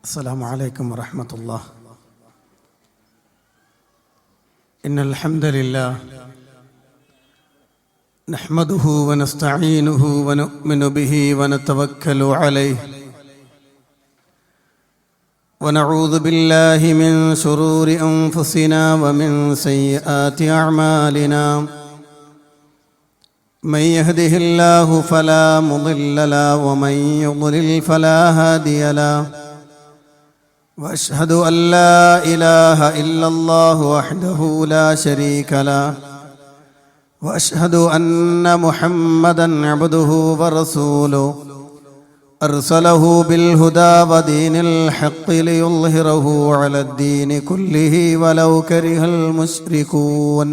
السلام عليكم ورحمة الله. إن الحمد لله نحمده ونستعينه ونؤمن به ونتوكل عليه ونعوذ بالله من شرور أنفسنا ومن سيئات أعمالنا. من يهده الله فلا مضل له ومن يضلل فلا هادي له. وأشهد أن لا إله إلا الله وحده لا شريك له. وأشهد أن محمدا عبده ورسوله أرسله بالهدى ودين الحق ليظهره على الدين كله ولو كره المشركون.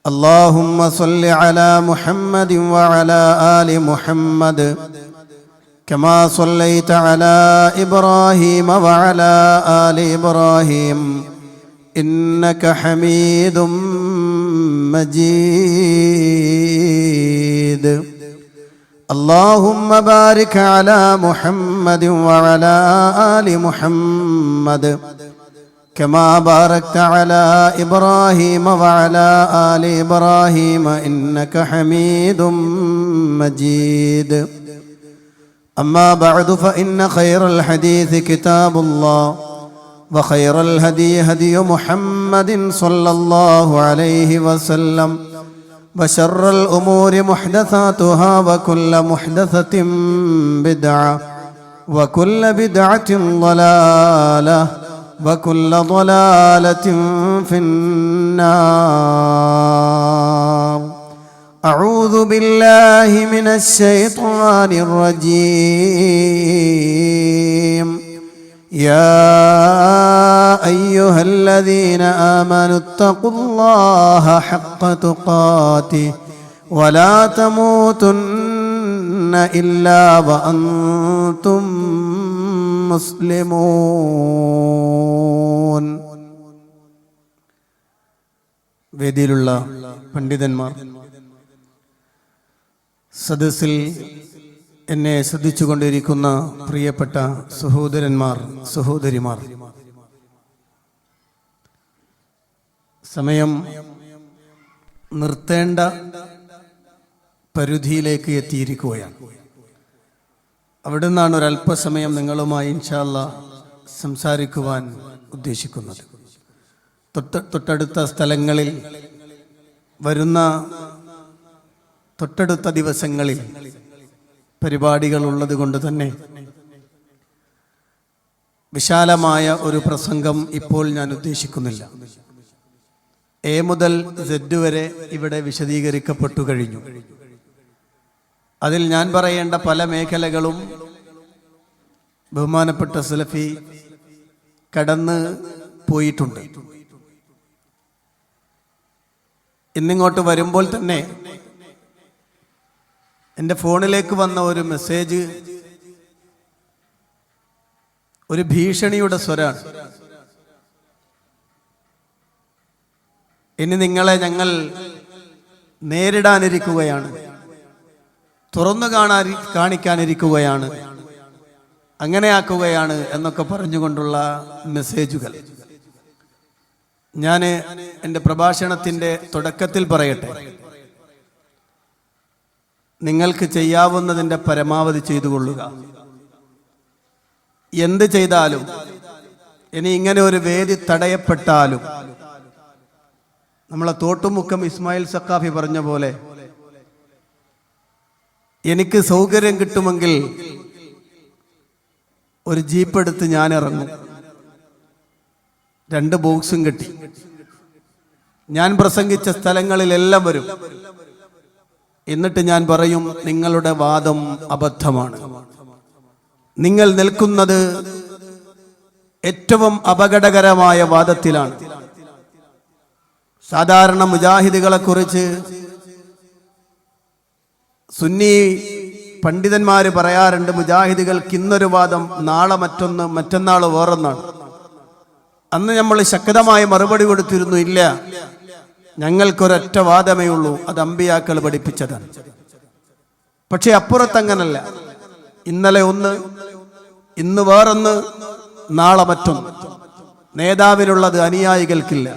اللهم صل على محمد وعلى آل محمد كما صليت على إبراهيم وعلى آل إبراهيم إنك حميد مجيد. اللهم بارك على محمد وعلى آل محمد كما باركت على إبراهيم وعلى آل إبراهيم إنك حميد مجيد. أما بعد فإن خير الحديث كتاب الله وخير الهدي هدي محمد صلى الله عليه وسلم وشر الأمور محدثاتها وكل محدثة بدعة وكل بدعة ضلالة وكل ضلالة في النار. أعوذ بالله من الشيطان الرجيم. يا أيها الذين آمنوا اتقوا الله حق تقاته ولا تموتن إلا وأنتم مسلمون. വേദിയിലുള്ള പണ്ഡിതന്മാർ, സദസ്സിൽ എന്നെ ശ്രദ്ധിച്ചുകൊണ്ടിരിക്കുന്ന പ്രിയപ്പെട്ട സഹോദരന്മാർ, സഹോദരിമാർ, സമയം നിർത്തേണ്ട പരിധിയിലേക്ക് എത്തിയിരിക്കുകയാണ്. അവിടെ നിന്നാണ് ഒരല്പസമയം നിങ്ങളുമായി ഇൻഷാ അല്ലാഹ് സംസാരിക്കുവാൻ ഉദ്ദേശിക്കുന്നത്. തൊട്ടടുത്ത സ്ഥലങ്ങളിൽ വരുന്ന തൊട്ടടുത്ത ദിവസങ്ങളിൽ പരിപാടികൾ ഉള്ളത് കൊണ്ട് തന്നെ വിശാലമായ ഒരു പ്രസംഗം ഇപ്പോൾ ഞാൻ ഉദ്ദേശിക്കുന്നില്ല. എ മുതൽ സെഡ് വരെ ഇവിടെ വിശദീകരിക്കപ്പെട്ടു കഴിഞ്ഞു. അതിൽ ഞാൻ പറയേണ്ട പല മേഖലകളും ബഹുമാനപ്പെട്ട സലഫി കടന്ന് പോയിട്ടുണ്ട്. ഇന്നിങ്ങോട്ട് വരുമ്പോൾ തന്നെ എൻ്റെ ഫോണിലേക്ക് വന്ന ഒരു മെസ്സേജ് ഒരു ഭീഷണിയുടെ സ്വരാണ്. ഇനി നിങ്ങളെ ഞങ്ങൾ നേരിടാനിരിക്കുകയാണ്, തുറന്നു കാണിക്കാനിരിക്കുകയാണ്, അങ്ങനെയാക്കുകയാണ് എന്നൊക്കെ പറഞ്ഞുകൊണ്ടുള്ള മെസ്സേജുകൾ. ഞാൻ എൻ്റെ പ്രഭാഷണത്തിൻ്റെ തുടക്കത്തിൽ പറയട്ടെ, നിങ്ങൾക്ക് ചെയ്യാവുന്നതിൻ്റെ പരമാവധി ചെയ്തു കൊള്ളുക. എന്ത് ചെയ്താലും, ഇനി ഇങ്ങനെ ഒരു വേദി തടയപ്പെട്ടാലും, നമ്മളെ തോട്ടുമുക്കം ഇസ്മായിൽ സഖാഫി പറഞ്ഞ പോലെ, എനിക്ക് സൗകര്യം കിട്ടുമെങ്കിൽ ഒരു ജീപ്പ് എടുത്ത് ഞാൻ ഇറങ്ങും, 2 ബോക്സും കെട്ടി ഞാൻ പ്രസംഗിച്ച സ്ഥലങ്ങളിലെല്ലാം വരും. എന്നിട്ട് ഞാൻ പറയും, നിങ്ങളുടെ വാദം അബദ്ധമാണ്, നിങ്ങൾ നിൽക്കുന്നത് ഏറ്റവും അപകടകരമായ വാദത്തിലാണ്. സാധാരണ മുജാഹിദുകളെ കുറിച്ച് സുന്നി പണ്ഡിതന്മാര് പറയാറുണ്ട്, മുജാഹിദുകൾക്ക് ഇന്നൊരു വാദം, നാളെ മറ്റൊന്ന്, മറ്റന്നാൾ വേറൊന്നാണ്. അന്ന് നമ്മൾ ശക്തമായ മറുപടി കൊടുത്തിരുന്നു, ഇല്ല, ഞങ്ങൾക്കൊരൊറ്റ വാദമേ ഉള്ളൂ, അത് അമ്പിയാക്കൾ പഠിപ്പിച്ചതാണ്. പക്ഷെ അപ്പുറത്തങ്ങനല്ല. ഇന്നലെ ഒന്ന്, ഇന്ന് വേറൊന്ന്, നാളെ മറ്റൊന്ന്. നേതാവിനുള്ളത് അനുയായികൾക്കില്ല,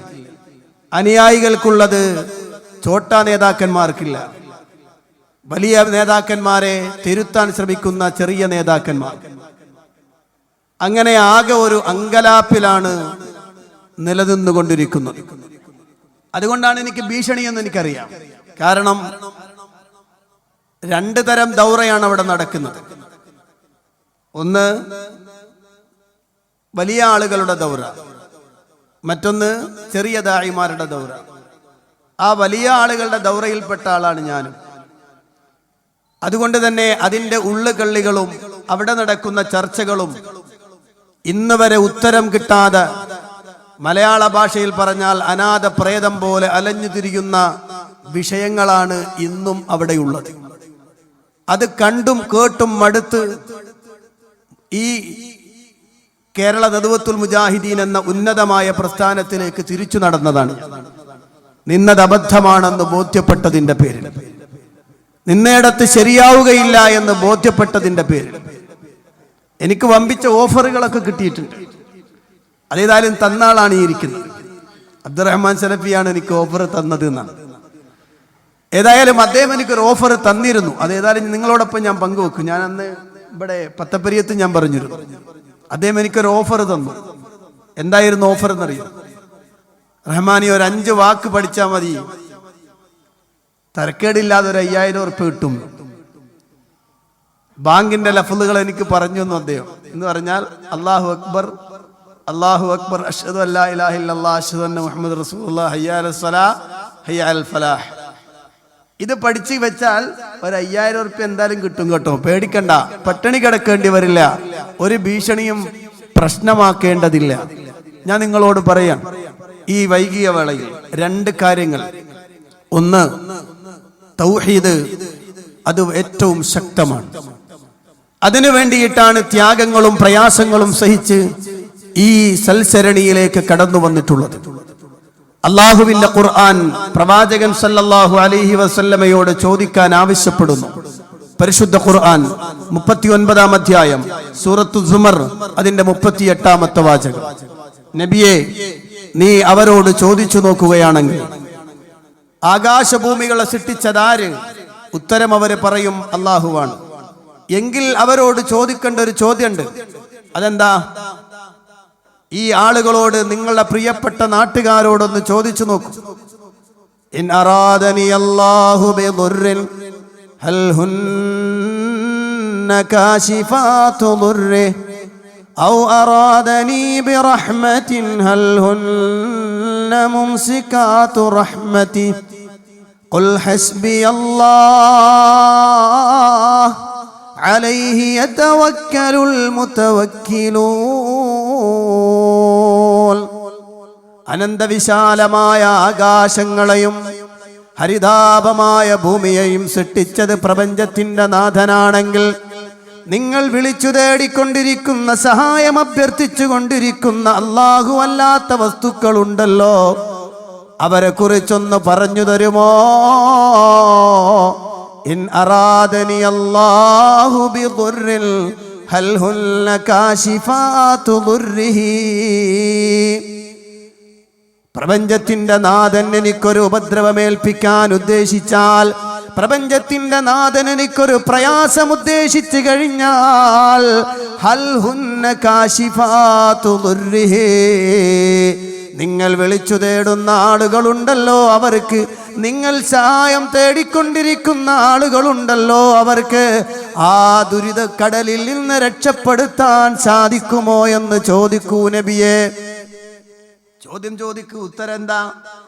അനുയായികൾക്കുള്ളത് ചോട്ടാ നേതാക്കന്മാർക്കില്ല. വലിയ നേതാക്കന്മാരെ തിരുത്താൻ ശ്രമിക്കുന്ന ചെറിയ നേതാക്കന്മാർ. അങ്ങനെ ആകെ ഒരു അങ്കലാപ്പിലാണ് നിലനിന്നുകൊണ്ടിരിക്കുന്നത്. അതുകൊണ്ടാണ് എനിക്ക് ഭീഷണിയെന്ന് എനിക്കറിയാം. കാരണം രണ്ട് തരം ദൗറയാണ് അവിടെ നടക്കുന്നത്. ഒന്ന് വലിയ ആളുകളുടെ ദൗറ, മറ്റൊന്ന് ചെറിയ ദായിമാരുടെ ദൗറ. ആ വലിയ ആളുകളുടെ ദൗറയിൽപ്പെട്ട ആളാണ് ഞാനും. അതുകൊണ്ട് തന്നെ അതിൻ്റെ ഉള്ളുകള്ളികളും അവിടെ നടക്കുന്ന ചർച്ചകളും ഇന്ന് വരെ ഉത്തരം കിട്ടാതെ, മലയാള ഭാഷയിൽ പറഞ്ഞാൽ അനാഥ പ്രേതം പോലെ അലഞ്ഞു തിരിയുന്ന വിഷയങ്ങളാണ് ഇന്നും അവിടെയുള്ളത്. അത് കണ്ടും കേട്ടും മടുത്ത് ഈ കേരള നദവത്തുൽ മുജാഹിദീൻ എന്ന ഉന്നതമായ പ്രസ്ഥാനത്തിലേക്ക് തിരിച്ചു നടന്നതാണ്. നിന്നത് അബദ്ധമാണെന്ന് ബോധ്യപ്പെട്ടതിൻ്റെ പേരിൽ, നിന്നയിടത്ത് ശരിയാവുകയില്ല എന്ന് ബോധ്യപ്പെട്ടതിൻ്റെ പേരിൽ എനിക്ക് വമ്പിച്ച ഓഫറുകളൊക്കെ കിട്ടിയിട്ടുണ്ട്. അതേതായാലും തന്നാളാണ് ഈ ഇരിക്കുന്നത്. അബ്ദുറഹ്മാൻ സലഫിയാണ് എനിക്ക് ഓഫർ തന്നത് എന്നാണ്. ഏതായാലും അദ്ദേഹം എനിക്കൊരു ഓഫർ തന്നിരുന്നു. അതേതായാലും നിങ്ങളോടൊപ്പം ഞാൻ പങ്കുവെക്കും. ഞാൻ അന്ന് ഇവിടെ പത്തപ്പരിയത്ത് ഞാൻ പറഞ്ഞിരുന്നു. അദ്ദേഹം എനിക്കൊരു ഓഫർ തന്നു. എന്തായിരുന്നു ഓഫർ എന്നറിയാം? റഹ്മാനി ഒരു 5 വാക്ക് പഠിച്ചാൽ മതി, തരക്കേടില്ലാതെ ഒരു 5000 ഉറുപ്പിക കിട്ടും. ബാങ്കിന്റെ ലഫ്ളുകൾ എനിക്ക് പറഞ്ഞു തന്നു അദ്ദേഹം. എന്ന് പറഞ്ഞാൽ അല്ലാഹു അക്ബർ, അല്ലാഹു അക്ബർ, അഷ്ഹദു അല്ലാ ഇലാഹ ഇല്ലല്ലാഹ്, അഷ്ഹദു അന്ന മുഹമ്മദ് റസൂലുള്ളാഹ്, ഹയ്യ അലൽ സ്വലാഹ്, ഹയ്യ അലൽ ഫലാഹ്. ഇത് പഠിച്ചു വെച്ചാൽ ഒരു 5000 ഉറുപ്പിക എന്തായാലും കിട്ടും കേട്ടോ, പേടിക്കണ്ട. പട്ടിണി കിടക്കേണ്ടി വരില്ല, ഒരു ഭീഷണിയും പ്രശ്നമാക്കേണ്ടതില്ല. ഞാൻ നിങ്ങളോട് പറയാം, ഈ വൈകിയ വേളയിൽ 2 കാര്യങ്ങൾ. ഒന്ന്, തൗഹീദ്, അത് ഏറ്റവും ശക്തമാണ്. അതിനു വേണ്ടിയിട്ടാണ് ത്യാഗങ്ങളും പ്രയാസങ്ങളും സഹിച്ച് ഈ സൽസരണിയിലേക്ക് കടന്നു വന്നിട്ടുള്ളത്. അള്ളാഹുവിന്റെ ഖുർആൻ പ്രവാചകൻ സല്ലല്ലാഹു അലൈഹി വസല്ലമയോട് ചോദിക്കാൻ ആവശ്യപ്പെടുന്നു. പരിശുദ്ധ ഖുർആൻ 39-ാം അധ്യായം സൂറത്തു സുമർ, അതിന്റെ 38-ാമത്തെ വാചകം. നബിയെ, നീ അവരോട് ചോദിച്ചു നോക്കുകയാണെങ്കിൽ ആകാശഭൂമികളെ സൃഷ്ടിച്ചതാര്? ഉത്തരം അവര് പറയും അള്ളാഹുവാണ്. എങ്കിൽ അവരോട് ചോദിക്കേണ്ട ഒരു ചോദ്യമുണ്ട്. അതെന്താ? ഈ ആളുകളോട്, നിങ്ങളുടെ പ്രിയപ്പെട്ട നാട്ടുകാരോടൊന്ന് ചോദിച്ചു നോക്കൂ. ഇൻ അറാദനി അല്ലാഹു ബിദുർരിൻ ഹൽ ഹുന്ന കാശിഫാതു ദുർരി ഔ അറാദനി ബിറഹ്മതിൻ ഹൽ ഹുന്ന മുംസികാതു റഹ്മതി ഖുൽ ഹസ്ബിയല്ലാഹ് അലൈഹി യതവക്കലുൽ മുതവക്കിലൂൻ. അനന്തവിശാലമായ ആകാശങ്ങളെയും ഹരിതാപമായ ഭൂമിയെയും സൃഷ്ടിച്ചത് പ്രപഞ്ചത്തിന്റെ നാഥനാണെങ്കിൽ, നിങ്ങൾ വിളിച്ചു തേടിക്കൊണ്ടിരിക്കുന്ന, സഹായം അഭ്യർത്ഥിച്ചു കൊണ്ടിരിക്കുന്ന അല്ലാഹു അല്ലാത്ത വസ്തുക്കളുണ്ടല്ലോ, അവരെ കുറിച്ചൊന്ന് പറഞ്ഞു തരുമോ? ഇൻ അറാദനി അല്ലാഹു ബിദുർരിൻ ഹൽ ഹുന്ന കാശിഫാതു ദുർരിഹി. പ്രപഞ്ചത്തിന്റെ നാഥൻ എനിക്കൊരു ഉപദ്രവമേൽപ്പിക്കാൻ ഉദ്ദേശിച്ചാൽ, പ്രപഞ്ചത്തിന്റെ നാഥൻ എനിക്കൊരു പ്രയാസം ഉദ്ദേശിച്ചു കഴിഞ്ഞാൽ, ഹൽ ഹുന്ന കാശിഫാതു ദുർരിഹി, നിങ്ങൾ വിളിച്ചു തേടുന്ന ആളുകളുണ്ടല്ലോ അവർക്ക്, നിങ്ങൾ സഹായം തേടിക്കൊണ്ടിരിക്കുന്ന ആളുകളുണ്ടല്ലോ അവർക്ക് ആ ദുരിതക്കടലിൽ നിന്ന് രക്ഷപ്പെടുത്താൻ സാധിക്കുമോ എന്ന് ചോദിക്കൂ നബിയെ. ചോദ്യം ചോദിക്കൂ, ഉത്തരം എന്താ?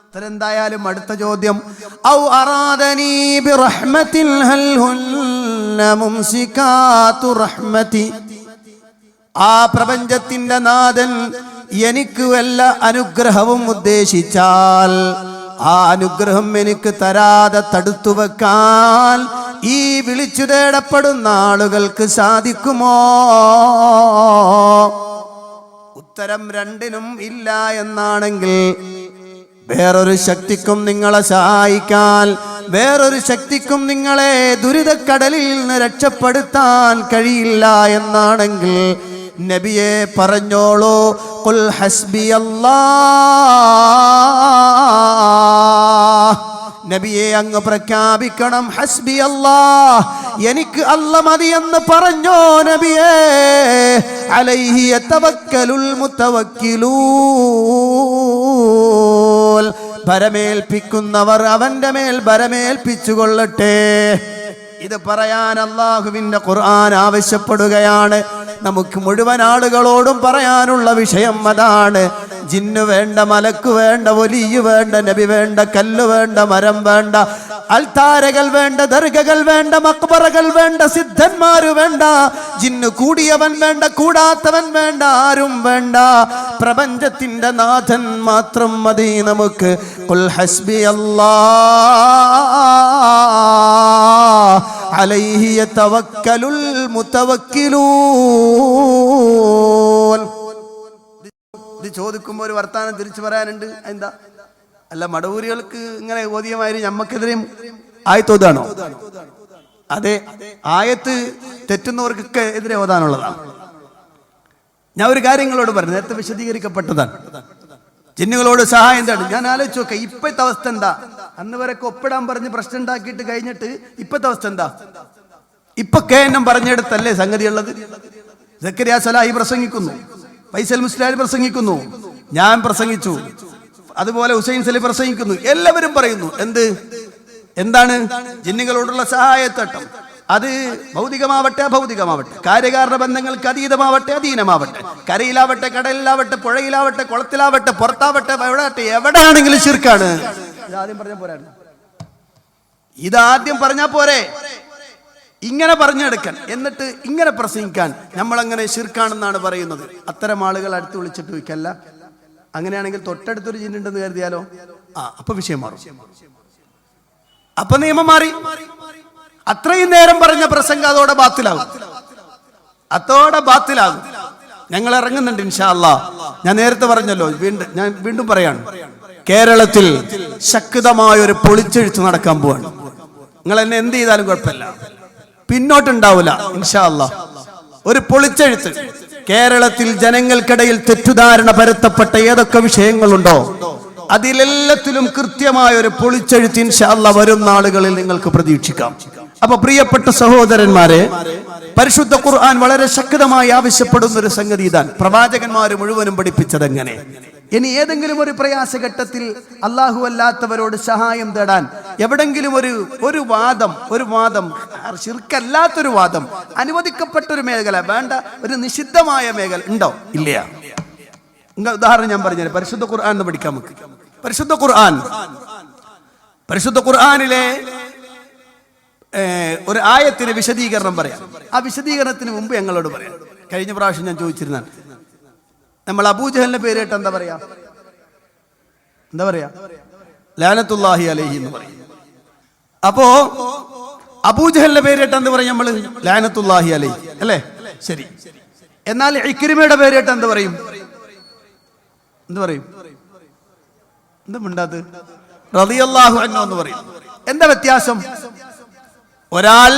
ഉത്തരം എന്തായാലും അടുത്ത ചോദ്യം, ഔ അറാദനി ബിറഹ്മതിൻ ഹൽ ഹുന്ന മുംസികാതു റഹ്മതി. ആ പ്രപഞ്ചത്തിന്റെ നാഥൻ എനിക്ക് വല്ല അനുഗ്രഹവും ഉദ്ദേശിച്ചാൽ, ആ അനുഗ്രഹം എനിക്ക് തരാതെ തടുത്തു വെക്കാൻ ഈ വിളിച്ചു തേടപ്പെടുന്ന ആളുകൾക്ക് സാധിക്കുമോ? ഉത്തരം രണ്ടിനും ഇല്ല എന്നാണെങ്കിൽ, വേറൊരു ശക്തിക്കും നിങ്ങളെ സഹായിക്കാൻ, വേറൊരു ശക്തിക്കും നിങ്ങളെ ദുരിതക്കടലിൽ നിന്ന് രക്ഷപ്പെടുത്താൻ കഴിയില്ല എന്നാണെങ്കിൽ, നബിയെ പറഞ്ഞോളൂ, ഖുൽ ഹസ്ബിയല്ലാഹ്. നബിയെ അങ്ങ് പ്രഖ്യാപിക്കണം, ഹസ്ബി അല്ലാഹ്, എനിക്ക് അല്ലാഹ് മതി എന്ന് പറഞ്ഞോ നബിയെ. അലൈഹി യതവക്കലുൽ മുതവക്കിലൂൻ, ഭരമേൽപ്പിക്കുന്നവർ അവന്റെ മേൽ ഭരമേൽപ്പിച്ചുകൊള്ളട്ടെ. ഇത് പറയാൻ അല്ലാഹുവിന്റെ ഖുർആൻ ആവശ്യപ്പെടുകയാണ്. നമുക്ക് മുഴുവൻ ആളുകളോടും പറയാനുള്ള വിഷയം അതാണ്. ജിന്ന് വേണ്ട, മലക്ക് വേണ്ട, വലിയ വേണ്ട, നബി വേണ്ട, കല്ല് വേണ്ട, മരം വേണ്ട, അൽത്താരകൾ വേണ്ട, ദർഗകൾ വേണ്ട, മക്ബറകൾ വേണ്ട, സിദ്ധന്മാര് വേണ്ട, ജിന്ന് കൂടിയവൻ വേണ്ട, കൂടാത്തവൻ വേണ്ട, ആരും വേണ്ട. പ്രപഞ്ചത്തിന്റെ നാഥൻ മാത്രം മതി നമുക്ക്. ഖുൽ ഹസ്ബി അല്ലാഹ് അലൈഹി യതവക്കലുൽ മുതവക്കിലൂൻ. ഇത് ചോദിക്കുമ്പോൾ ഒരു വർത്താനം തിരിച്ചു പറയാനുണ്ട്. എന്താ? അല്ല, മടവൂരികൾക്ക് ഇങ്ങനെ ഓതിയമാതിരി ഞമ്മക്കെതിരെയും ആയത്തോതാണോ? അതെ, ആയത്ത് തെറ്റുന്നവർക്കൊക്കെ എതിരെ ഓതാനുള്ളതാണ്. ഞാൻ ഒരു കാര്യങ്ങളോട് പറഞ്ഞു, നേരത്തെ വിശദീകരിക്കപ്പെട്ടതാണ്. ജിന്നുകളോട് സഹായം തേടും. ഞാൻ ആലോചിച്ച് നോക്കാം, ഇപ്പോഴത്തെ അവസ്ഥ എന്താ? അന്ന് വരെ ഒപ്പിടാൻ പറഞ്ഞ് പ്രശ്നം ഉണ്ടാക്കിയിട്ട് കഴിഞ്ഞിട്ട് ഇപ്പോഴത്തെ അവസ്ഥ എന്താ? ഇപ്പൊ കേനം പറഞ്ഞെടുത്തല്ലേ സംഗതി ഉള്ളത്. സക്കരിയ സലാഹി പ്രസംഗിക്കുന്നു, ഫൈസൽ മുസ്ലിയാർ പ്രസംഗിക്കുന്നു, ഞാൻ പ്രസംഗിച്ചു, അതുപോലെ ഹുസൈൻ സലി പ്രസംഗിക്കുന്നു. എല്ലാവരും പറയുന്നു എന്താണ്? ജിന്നുകളോടുള്ള സഹായത്തട്ടം. അത് ഭൗതികമാവട്ടെ അഭൗതികമാവട്ടെ, കാര്യകാരണ ബന്ധങ്ങൾക്ക് അതീതമാവട്ടെ അധീനമാവട്ടെ, കരയിലാവട്ടെ കടലിലാവട്ടെ പുഴയിലാവട്ടെ കുളത്തിലാവട്ടെ പുറത്താവട്ടെ എവിടെയാണെങ്കിലും ശിർക്കാണ്. ഇതാദ്യം പറഞ്ഞാൽ പോരായിരുന്നു. ഇതാദ്യം പറഞ്ഞാൽ പോരെ, ഇങ്ങനെ പറഞ്ഞെടുക്കാൻ, എന്നിട്ട് ഇങ്ങനെ പ്രസംഗിക്കാൻ നമ്മളങ്ങനെ ശിർക്കാണെന്നാണ് പറയുന്നത്. അത്തരം ആളുകൾ അടുത്ത് വിളിച്ചിട്ട് വയ്ക്കല്ല. അങ്ങനെയാണെങ്കിൽ തൊട്ടടുത്തൊരു ജിന്നുണ്ടെന്ന് കരുതിയാലോ? അപ്പൊ വിഷയം മാറും, അപ്പൊ നിയമം മാറി. അത്രയും നേരം പറഞ്ഞ പ്രസംഗം അതോടെ ബാത്തിലാകും. ഞങ്ങൾ ഇറങ്ങുന്നുണ്ട് ഇൻഷാ അല്ലാഹ്. ഞാൻ നേരത്തെ പറഞ്ഞല്ലോ, ഞാൻ വീണ്ടും പറയാണ്, കേരളത്തിൽ ശക്തമായ ഒരു പൊളിച്ചെഴുത്ത് നടക്കാൻ പോവാണ്. നിങ്ങൾ എന്നെ എന്ത് ചെയ്താലും കുഴപ്പമില്ല, പിന്നോട്ടുണ്ടാവില്ല ഇൻഷാ അല്ലാഹ്. ഒരു പൊളിച്ചെഴുത്ത് കേരളത്തിൽ ജനങ്ങൾക്കിടയിൽ തെറ്റുധാരണ പരത്തപ്പെട്ട ഏതൊക്കെ വിഷയങ്ങളുണ്ടോ അതിലെല്ലാത്തിലും കൃത്യമായ ഒരു പൊളിച്ചെഴുത്ത് ഇൻഷാ അല്ലാഹ് വരും നാളുകളിൽ നിങ്ങൾക്ക് പ്രതീക്ഷിക്കാം. അപ്പൊ പ്രിയപ്പെട്ട സഹോദരന്മാരെ, പരിശുദ്ധ ഖുർആൻ വളരെ ശക്തമായി ആവശ്യപ്പെടുന്ന ഒരു സംഗതി ഇതാണ്. പ്രവാചകന്മാർ മുഴുവനും പഠിപ്പിച്ചത് എങ്ങനെ? ഇനി ഏതെങ്കിലും ഒരു പ്രയാസഘട്ടത്തിൽ അല്ലാഹു അല്ലാത്തവരോട് സഹായം തേടാൻ എവിടെങ്കിലും ഒരു വാദം ശിർക്കല്ലാത്തൊരു വാദം, അനുവദിക്കപ്പെട്ടൊരു മേഖല വേണ്ട, ഒരു നിഷിദ്ധമായ മേഖല ഉണ്ടോ? ഇല്ല. ഉദാഹരണം ഞാൻ പറഞ്ഞു, പരിശുദ്ധ ഖുർആൻ എന്ന് പഠിക്കാം നമുക്ക്. പരിശുദ്ധ ഖുർആനിലെ ഒരു ആയത്തിന് വിശദീകരണം പറയാം. ആ വിശദീകരണത്തിന് മുമ്പ് ഞങ്ങളോട് പറയാം. കഴിഞ്ഞ പ്രാവശ്യം ഞാൻ ചോദിച്ചിരുന്നാണ്, നമ്മൾ അബൂജഹലിന്റെ പേര് കേട്ട് എന്താ പറയാ ലാനത്തുല്ലാഹി അലൈഹി എന്ന് പറയും. അപ്പോ അബൂജഹലിന്റെ പേര് കേട്ട് എന്ത് പറയും? നമ്മള് ലാനത്തുല്ലാഹി അലൈഹി അല്ലേ? ശരി. എന്നാൽ ഇക്രിമയുടെ പേര് കേട്ട് എന്ത് പറയും? എന്താ മിണ്ടാത്ത്? റളിയല്ലാഹു അൻഹു എന്ന് പറയും. എന്താ വ്യത്യാസം? ഒരാൾ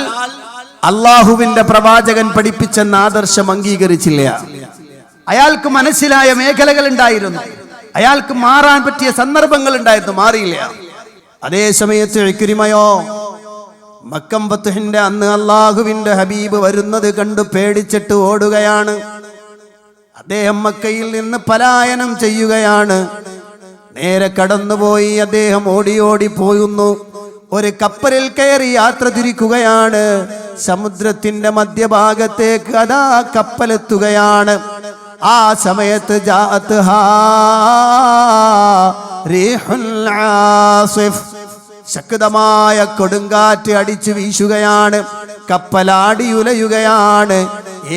അള്ളാഹുവിന്റെ പ്രവാചകൻ പഠിപ്പിച്ചെന്ന ആദർശം അംഗീകരിച്ചില്ല. അയാൾക്ക് മനസ്സിലായ മേഖലകൾ ഉണ്ടായിരുന്നു, അയാൾക്ക് മാറാൻ പറ്റിയ സന്ദർഭങ്ങൾ ഉണ്ടായിരുന്നു, മാറിയില്ല. അതേ സമയത്ത് ഇക്രിമയോ മക്കം ഫത്ഹിന്റെ അന്ന് അള്ളാഹുവിന്റെ ഹബീബ് വരുന്നത് കണ്ടു പേടിച്ചിട്ട് ഓടുകയാണ്. അദ്ദേഹം മക്കയിൽ നിന്ന് പലായനം ചെയ്യുകയാണ്. നേരെ കടന്നുപോയി അദ്ദേഹം ഓടി പോയുന്നു. ഒരു കപ്പലിൽ കയറി യാത്ര തിരിക്കുകയാണ്. സമുദ്രത്തിന്റെ മധ്യഭാഗത്തേക്ക് അതാ കപ്പലെത്തുകയാണ്. ആ സമയത്ത് ശക്തമായ കൊടുങ്കാറ്റ് അടിച്ചു വീശുകയാണ്. കപ്പലാടിയുലയുകയാണ്.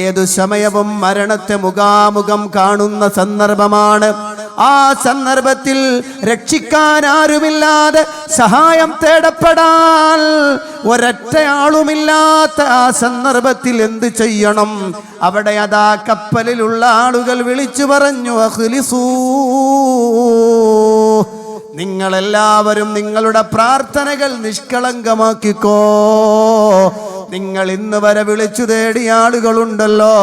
ഏതു സമയവും മരണത്തെ മുഖാമുഖം കാണുന്ന സന്ദർഭമാണ്. ആ സന്ദർഭത്തിൽ രക്ഷിക്കാൻ ആരുമില്ലാതെ, സഹായം തേടപ്പെടാൻ ഒരൊറ്റയാളുമില്ലാത്ത ആ സന്ദർഭത്തിൽ എന്ത് ചെയ്യണം? അവിടെ അതാ കപ്പലിലുള്ള ആളുകൾ വിളിച്ചു പറഞ്ഞു, അഖ്ലിസൂ, നിങ്ങളെല്ലാവരും നിങ്ങളുടെ പ്രാർത്ഥനകൾ നിഷ്കളങ്കമാക്കിക്കോ, നിങ്ങൾ ഇന്ന് വരെ വിളിച്ചു തേടിയ ആളുകളുണ്ടല്ലോ,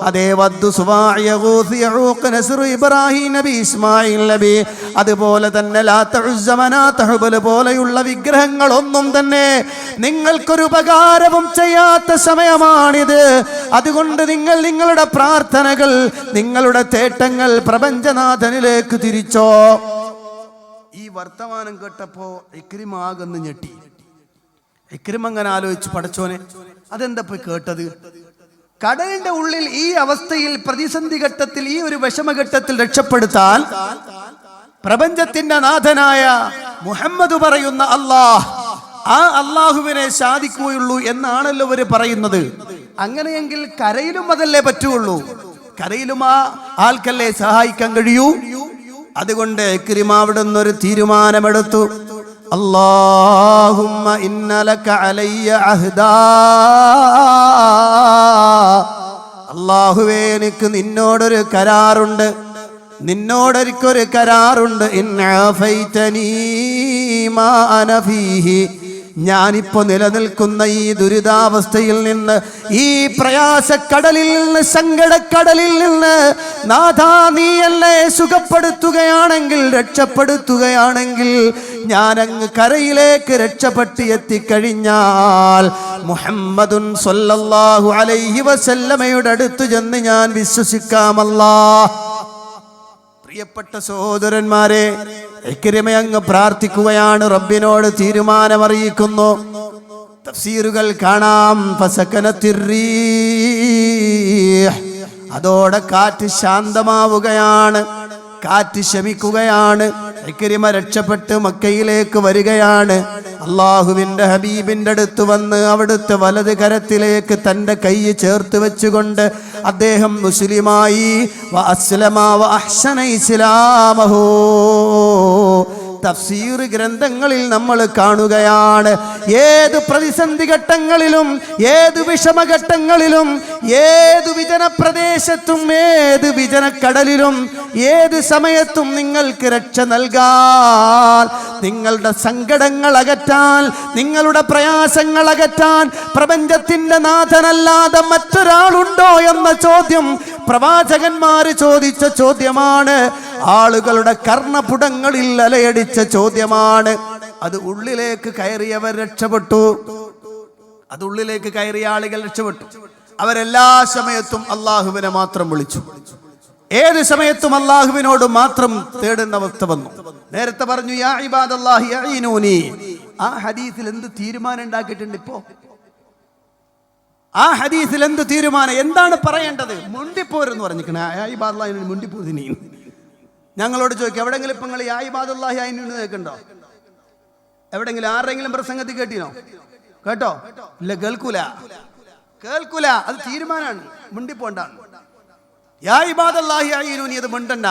അതേ വദ്ദു സുവാഇ യഗൂസ് യഊഖ് നസ്ർ ഇബ്രാഹിം നബി ഇസ്മായിൽ നബി, അതുപോലെ തന്നെ ലാത്ത ഉസ്സ മനാത്ത് ഹുബൽ പോലെയുള്ള വിഗ്രഹങ്ങളൊന്നും തന്നെ നിങ്ങൾക്കൊരു ഉപകാരവും ചെയ്യാത്ത സമയമാണിത്. അതുകൊണ്ട് നിങ്ങൾ നിങ്ങളുടെ പ്രാർത്ഥനകൾ, നിങ്ങളുടെ തേട്ടങ്ങൾ പ്രപഞ്ചനാഥനിലേക്ക് തിരിച്ചോ. ഈ വർത്തമാനം കേട്ടപ്പോ ഇക്രിമ ആകെന്ന് ഞെട്ടി. ഇക്രിമ അങ്ങനെ ആലോചിച്ചു, പടച്ചോനെ അതെന്താ പോയി കേട്ടത്? കടലിന്റെ ഉള്ളിൽ ഈ അവസ്ഥയിൽ, പ്രതിസന്ധി ഘട്ടത്തിൽ, ഈ ഒരു വിഷമഘട്ടത്തിൽ രക്ഷപ്പെടുത്താൻ പ്രപഞ്ചത്തിന്റെ നാഥനായ മുഹമ്മദ് പറയുന്ന അല്ലാഹ്, ആ അള്ളാഹുവിനെ സാധിക്കുകയുള്ളൂ എന്നാണല്ലോ ഇവര് പറയുന്നത്. അങ്ങനെയെങ്കിൽ കരയിലും അതല്ലേ പറ്റുള്ളൂ, കരയിലും ആ ആൾക്കല്ലേ സഹായിക്കാൻ കഴിയൂ. അതുകൊണ്ട് ഇക്രിമ അവിടുന്ന് ഒരു തീരുമാനമെടുത്തു. അല്ലാഹുമ്മ ഇന്നലക അലയ്യ അഹ്ദാ, അല്ലാഹുവേ എനിക്ക് നിന്നോടൊരു കരാറുണ്ട്, നിന്നോടൊരിക്കൊരു കരാറുണ്ട്. ഇൻആഫൈതനീ മാ അന ഫീഹി, ഞാനിപ്പോ നിലനിൽക്കുന്ന ഈ ദുരിതാവസ്ഥയിൽ നിന്ന്, ഈ പ്രയാസക്കടലിൽ നിന്ന്, സങ്കടക്കടലിൽ നിന്ന് നാഥാ നീ എന്നെ സുഖപ്പെടുത്തുകയാണെങ്കിൽ, രക്ഷപ്പെടുത്തുകയാണെങ്കിൽ, ഞാനങ്ങ് കരയിലേക്ക് രക്ഷപ്പെട്ട് എത്തിക്കഴിഞ്ഞാൽ മുഹമ്മദുൻ സ്വല്ലല്ലാഹു അലൈഹി വസല്ലമയുടെ അടുത്ത് ചെന്ന് ഞാൻ വിശ്വസിക്കാമല്ലാ. പ്രിയപ്പെട്ട സഹോദരന്മാരെ, ഇക്രിമ അങ്ങ് പ്രാർത്ഥിക്കുകയാണ്, റബ്ബിനോട് തീരുമാനമറിയിക്കുന്നു. തഫ്സീറുകൾ കാണാം. ഫസകനത്തിർരീഹ്, അതോടെ കാറ്റ് ശാന്തമാവുകയാണ്, കാറ്റ് ശമിക്കുകയാണ്. ഇക്രിമ രക്ഷപ്പെട്ട് മക്കയിലേക്ക് വരികയാണ്. അള്ളാഹുവിന്റെ ഹബീബിന്റെ അടുത്ത് വന്ന് അവിടുത്തെ വലത് കരത്തിലേക്ക് തന്റെ കൈ ചേർത്ത് വെച്ചുകൊണ്ട് അദ്ദേഹം മുസ്ലിമായി. വഅസ്ലമ വഅഹ്സന ഇസ്ലാമഹു. തഫ്സീർ ഗ്രന്ഥങ്ങളിൽ നമ്മൾ കാണുകയാണ്, ഏത് പ്രതിസന്ധി ഘട്ടങ്ങളിലും, ഏത് വിഷമഘട്ടങ്ങളിലും, ഏത് വിജന പ്രദേശത്തും, ഏത് വിജനക്കടലിലും, ഏത് സമയത്തും നിങ്ങൾക്ക് രക്ഷ നൽകാൻ, നിങ്ങളുടെ സങ്കടങ്ങൾ അകറ്റാൻ, നിങ്ങളുടെ പ്രയാസങ്ങൾ അകറ്റാൻ പ്രപഞ്ചത്തിന്റെ നാഥനല്ലാതെ മറ്റൊരാളുണ്ടോ എന്ന ചോദ്യം പ്രവാചകന്മാര് ചോദിച്ച ചോദ്യമാണ്. ആളുകളുടെ കർണപുടങ്ങളിൽ അലയടിച്ച ചോദ്യമാണ്. അത് ഉള്ളിലേക്ക് കയറിയവർ രക്ഷപ്പെട്ടു, അത് ഉള്ളിലേക്ക് കയറിയ ആളുകൾ രക്ഷപ്പെട്ടു. അവരെല്ലാ സമയത്തും അള്ളാഹുവിനെ മാത്രം വിളിച്ചു, ഏത് സമയത്തും അള്ളാഹുവിനോട് മാത്രം തേടുന്ന അവസ്ഥ വന്നു. നേരത്തെ പറഞ്ഞു യാ ഇബാദല്ലാഹി യഈനൂനി. ആ ഹദീസിൽ എന്ത് തീരുമാനം ഉണ്ടാക്കിയിട്ടുണ്ട്? ഇപ്പോ ആ ഹദീസിൽ എന്ത് തീരുമാനം, എന്താണ് പറയേണ്ടത്? മുണ്ടിപ്പോരെന്ന് പറഞ്ഞിരിക്കണേ. യാ ഇബാദല്ലാഹി മുണ്ടിപ്പോതിനി. ഞങ്ങളോട് ചോദിക്കും, എവിടെങ്കിലും ഇപ്പൊ നിങ്ങൾ യാ ഇബാദല്ലാഹി യഈനൂനി കേൾക്കണ്ടോ? എവിടെങ്കിലും ആരെങ്കിലും പ്രസംഗത്തിൽ കേട്ടിനോ? കേട്ടോ? ഇല്ല, കേൾക്കൂല. അത് തീരുമാനമാണ്, മുണ്ടിപ്പോണ്ടാണ്. യാ ഇബാദല്ലാഹി യഈനൂനി, അത് മുണ്ടണ്ട.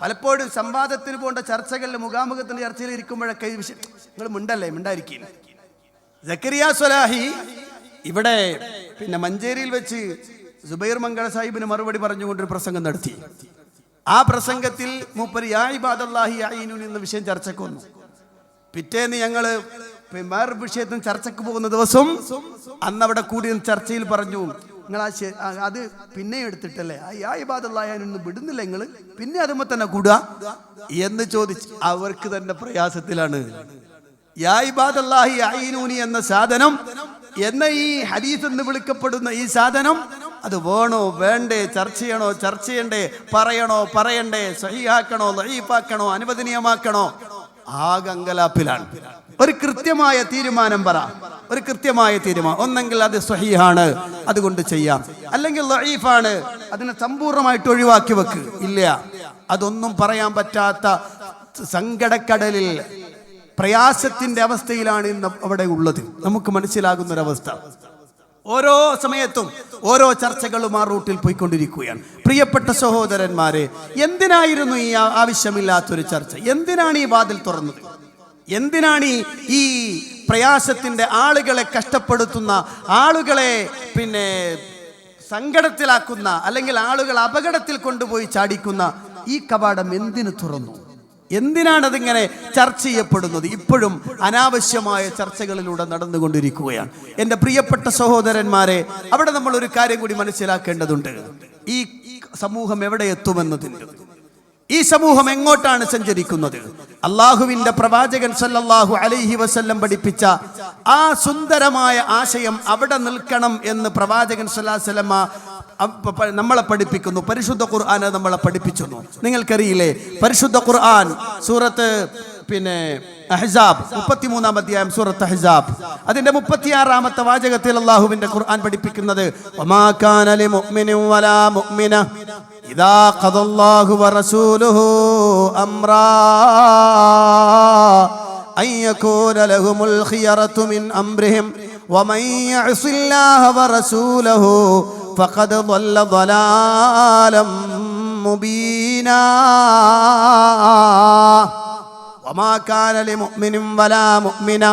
പലപ്പോഴും സംവാദത്തിന് പോകേണ്ട ചർച്ചകളിൽ, മുഖാമുഖത്തിന്റെ ചർച്ചയിൽ ഇരിക്കുമ്പോഴൊക്കെ നിങ്ങൾ മുണ്ടല്ലേ, മിണ്ടായിരിക്കും. സക്കരിയ സ്വലാഹി ഇവിടെ മഞ്ചേരിയിൽ വെച്ച് സുബൈർ മംഗള സാഹിബിന് മറുപടി പറഞ്ഞുകൊണ്ടൊരു പ്രസംഗം നടത്തി. ആ പ്രസംഗത്തിൽ മൂപ്പര് യാ ഇബാദല്ലാഹി യഈനൂനി എന്ന വിഷയം ചർച്ചയ്ക്ക് വന്നു. പിറ്റേന്ന് ഞങ്ങള് വേറെ വിഷയത്തിന് ചർച്ചയ്ക്ക് പോകുന്ന ദിവസം അന്നവിടെ കൂടി ചർച്ചയിൽ പറഞ്ഞു, നിങ്ങൾ അത് പിന്നെ എടുത്തിട്ടല്ലേ ആ യാ ഇബാദല്ലാഹി യഈനൂനി വിടുന്നില്ല, നിങ്ങൾ പിന്നെ അതുമ്പോ തന്നെ കൂടുക എന്ന് ചോദിച്ച് അവർക്ക് തന്നെ പ്രയാസത്തിലാണ്. യാ ഇബാദല്ലാഹി യഈനൂനി എന്ന സാധനം, എന്ന ഈ ഹദീസ് എന്ന് വിളിക്കപ്പെടുന്ന ഈ സാധനം, അത് വേണോ വേണ്ടേ, ചർച്ച ചെയ്യണോ ചർച്ച ചെയ്യണ്ടേ, പറയണോ പറയണ്ടേ, സഹീഹാക്കണോ ലഈഫാക്കണോ അനുവദനീയമാക്കണോ, ആകെ അങ്കലാപ്പിലാണ്. ഒരു കൃത്യമായ തീരുമാനം പറ, ഒരു കൃത്യമായ തീരുമാനം. ഒന്നെങ്കിൽ അത് സ്വഹീഹാണ്, അതുകൊണ്ട് ചെയ്യാം, അല്ലെങ്കിൽ ലഈഫാണ്, അതിനെ സമ്പൂർണ്ണമായിട്ട് ഒഴിവാക്കി വെക്ക്. ഇല്ല, അതൊന്നും പറയാൻ പറ്റാത്ത സങ്കടക്കടലിൽ, പ്രയാസത്തിന്റെ അവസ്ഥയിലാണ് ഇന്ന് അവിടെ ഉള്ളത്. നമുക്ക് മനസ്സിലാകുന്നൊരവസ്ഥ. ഓരോ സമയത്തും ഓരോ ചർച്ചകളും ആ റൂട്ടിൽ പോയിക്കൊണ്ടിരിക്കുകയാണ്. പ്രിയപ്പെട്ട സഹോദരന്മാരെ, എന്തിനായിരുന്നു ഈ ആവശ്യമില്ലാത്തൊരു ചർച്ച? എന്തിനാണ് ഈ വാതിൽ തുറന്നത്? എന്തിനാണ് ഈ പ്രയാസത്തിന്റെ, ആളുകളെ കഷ്ടപ്പെടുത്തുന്ന, ആളുകളെ സങ്കടത്തിലാക്കുന്ന, അല്ലെങ്കിൽ ആളുകൾ അപകടത്തിൽ കൊണ്ടുപോയി ചാടിക്കുന്ന ഈ കവാടം എന്തിനു തുറന്നു? എന്തിനാണ് അതിങ്ങനെ ചർച്ച ചെയ്യപ്പെടുന്നത്? ഇപ്പോഴും അനാവശ്യമായ ചർച്ചകളിലൂടെ നടന്നുകൊണ്ടിരിക്കുകയാണ്. എൻ്റെ പ്രിയപ്പെട്ട സഹോദരന്മാരെ, അവിടെ നമ്മൾ ഒരു കാര്യം കൂടി മനസ്സിലാക്കേണ്ടതുണ്ട്. ഈ സമൂഹം എവിടെ എത്തുമെന്നതിൻ്റെ, ഈ സമൂഹം എങ്ങോട്ടാണ് സഞ്ചരിക്കുന്നത്? അള്ളാഹുവിന്റെ പ്രവാചകൻ സല്ലല്ലാഹു അലൈഹി വസല്ലം പഠിപ്പിച്ച ആ സുന്ദരമായ ആശയം അവിടെ നിൽക്കണം എന്ന് പ്രവാചകൻ സല്ലല്ലാഹു അലൈഹി വസല്ലം നമ്മളെ പഠിപ്പിക്കുന്നു. പരിശുദ്ധ ഖുർആൻ നമ്മളെ പഠിപ്പിക്കുന്നു. നിങ്ങൾക്കറിയില്ലേ, പരിശുദ്ധ ഖുർആൻ സൂറത്ത് അഹ്സാബ് 33-ാം അധ്യായം സൂറത്ത് അഹ്സാബ് അതിന്റെ 36-ാമത്തെ വാചകത്തിൽ അല്ലാഹുവിന്റെ ഖുർആൻ പഠിപ്പിക്കുന്നത് വമാ കാന ലിമുഅ്മിനിൻ വലാ മുഅ്മിന ഇദാ ഖദല്ലാഹു വറസൂലുഹു അംറാ അൻ യകൂന ലഹുമുൽ ഖിയറതു മിൻ അംരിഹിം വമൻ യഅസില്ലാഹ വറസൂലഹു ഫഖദ് ضل ضلالا മുബീനാ വമാ കാന ലിമുഅ്മിനിൻ വലാ മുഅ്മിന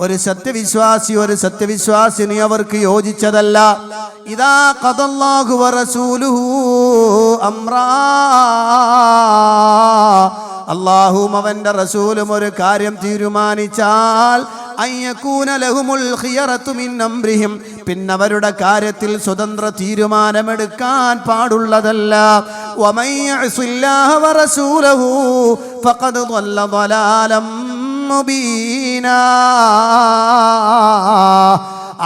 ഒരു സത്യവിശ്വാസിനി അവർക്ക് യോജിച്ചതല്ല ഇദാ ഖദല്ലാഹു വറസൂലുഹു അംറാ അല്ലാഹുവും അവന്റെ റസൂലും ഒരു കാര്യം തീരുമാനിച്ചാൽ അയ്യകൂന ലഹുമുൽ ഖിയറതു മിൻ അംരിഹിം പിന്നവരുടെ കാര്യത്തിൽ സ്വതന്ത്ര തീരുമാനമെടുക്കാൻ പാടുള്ളതല്ല വമൻ യഅസില്ലാഹ വറസൂലഹു ഫഖദ് ضل ضلالا മുബീനാ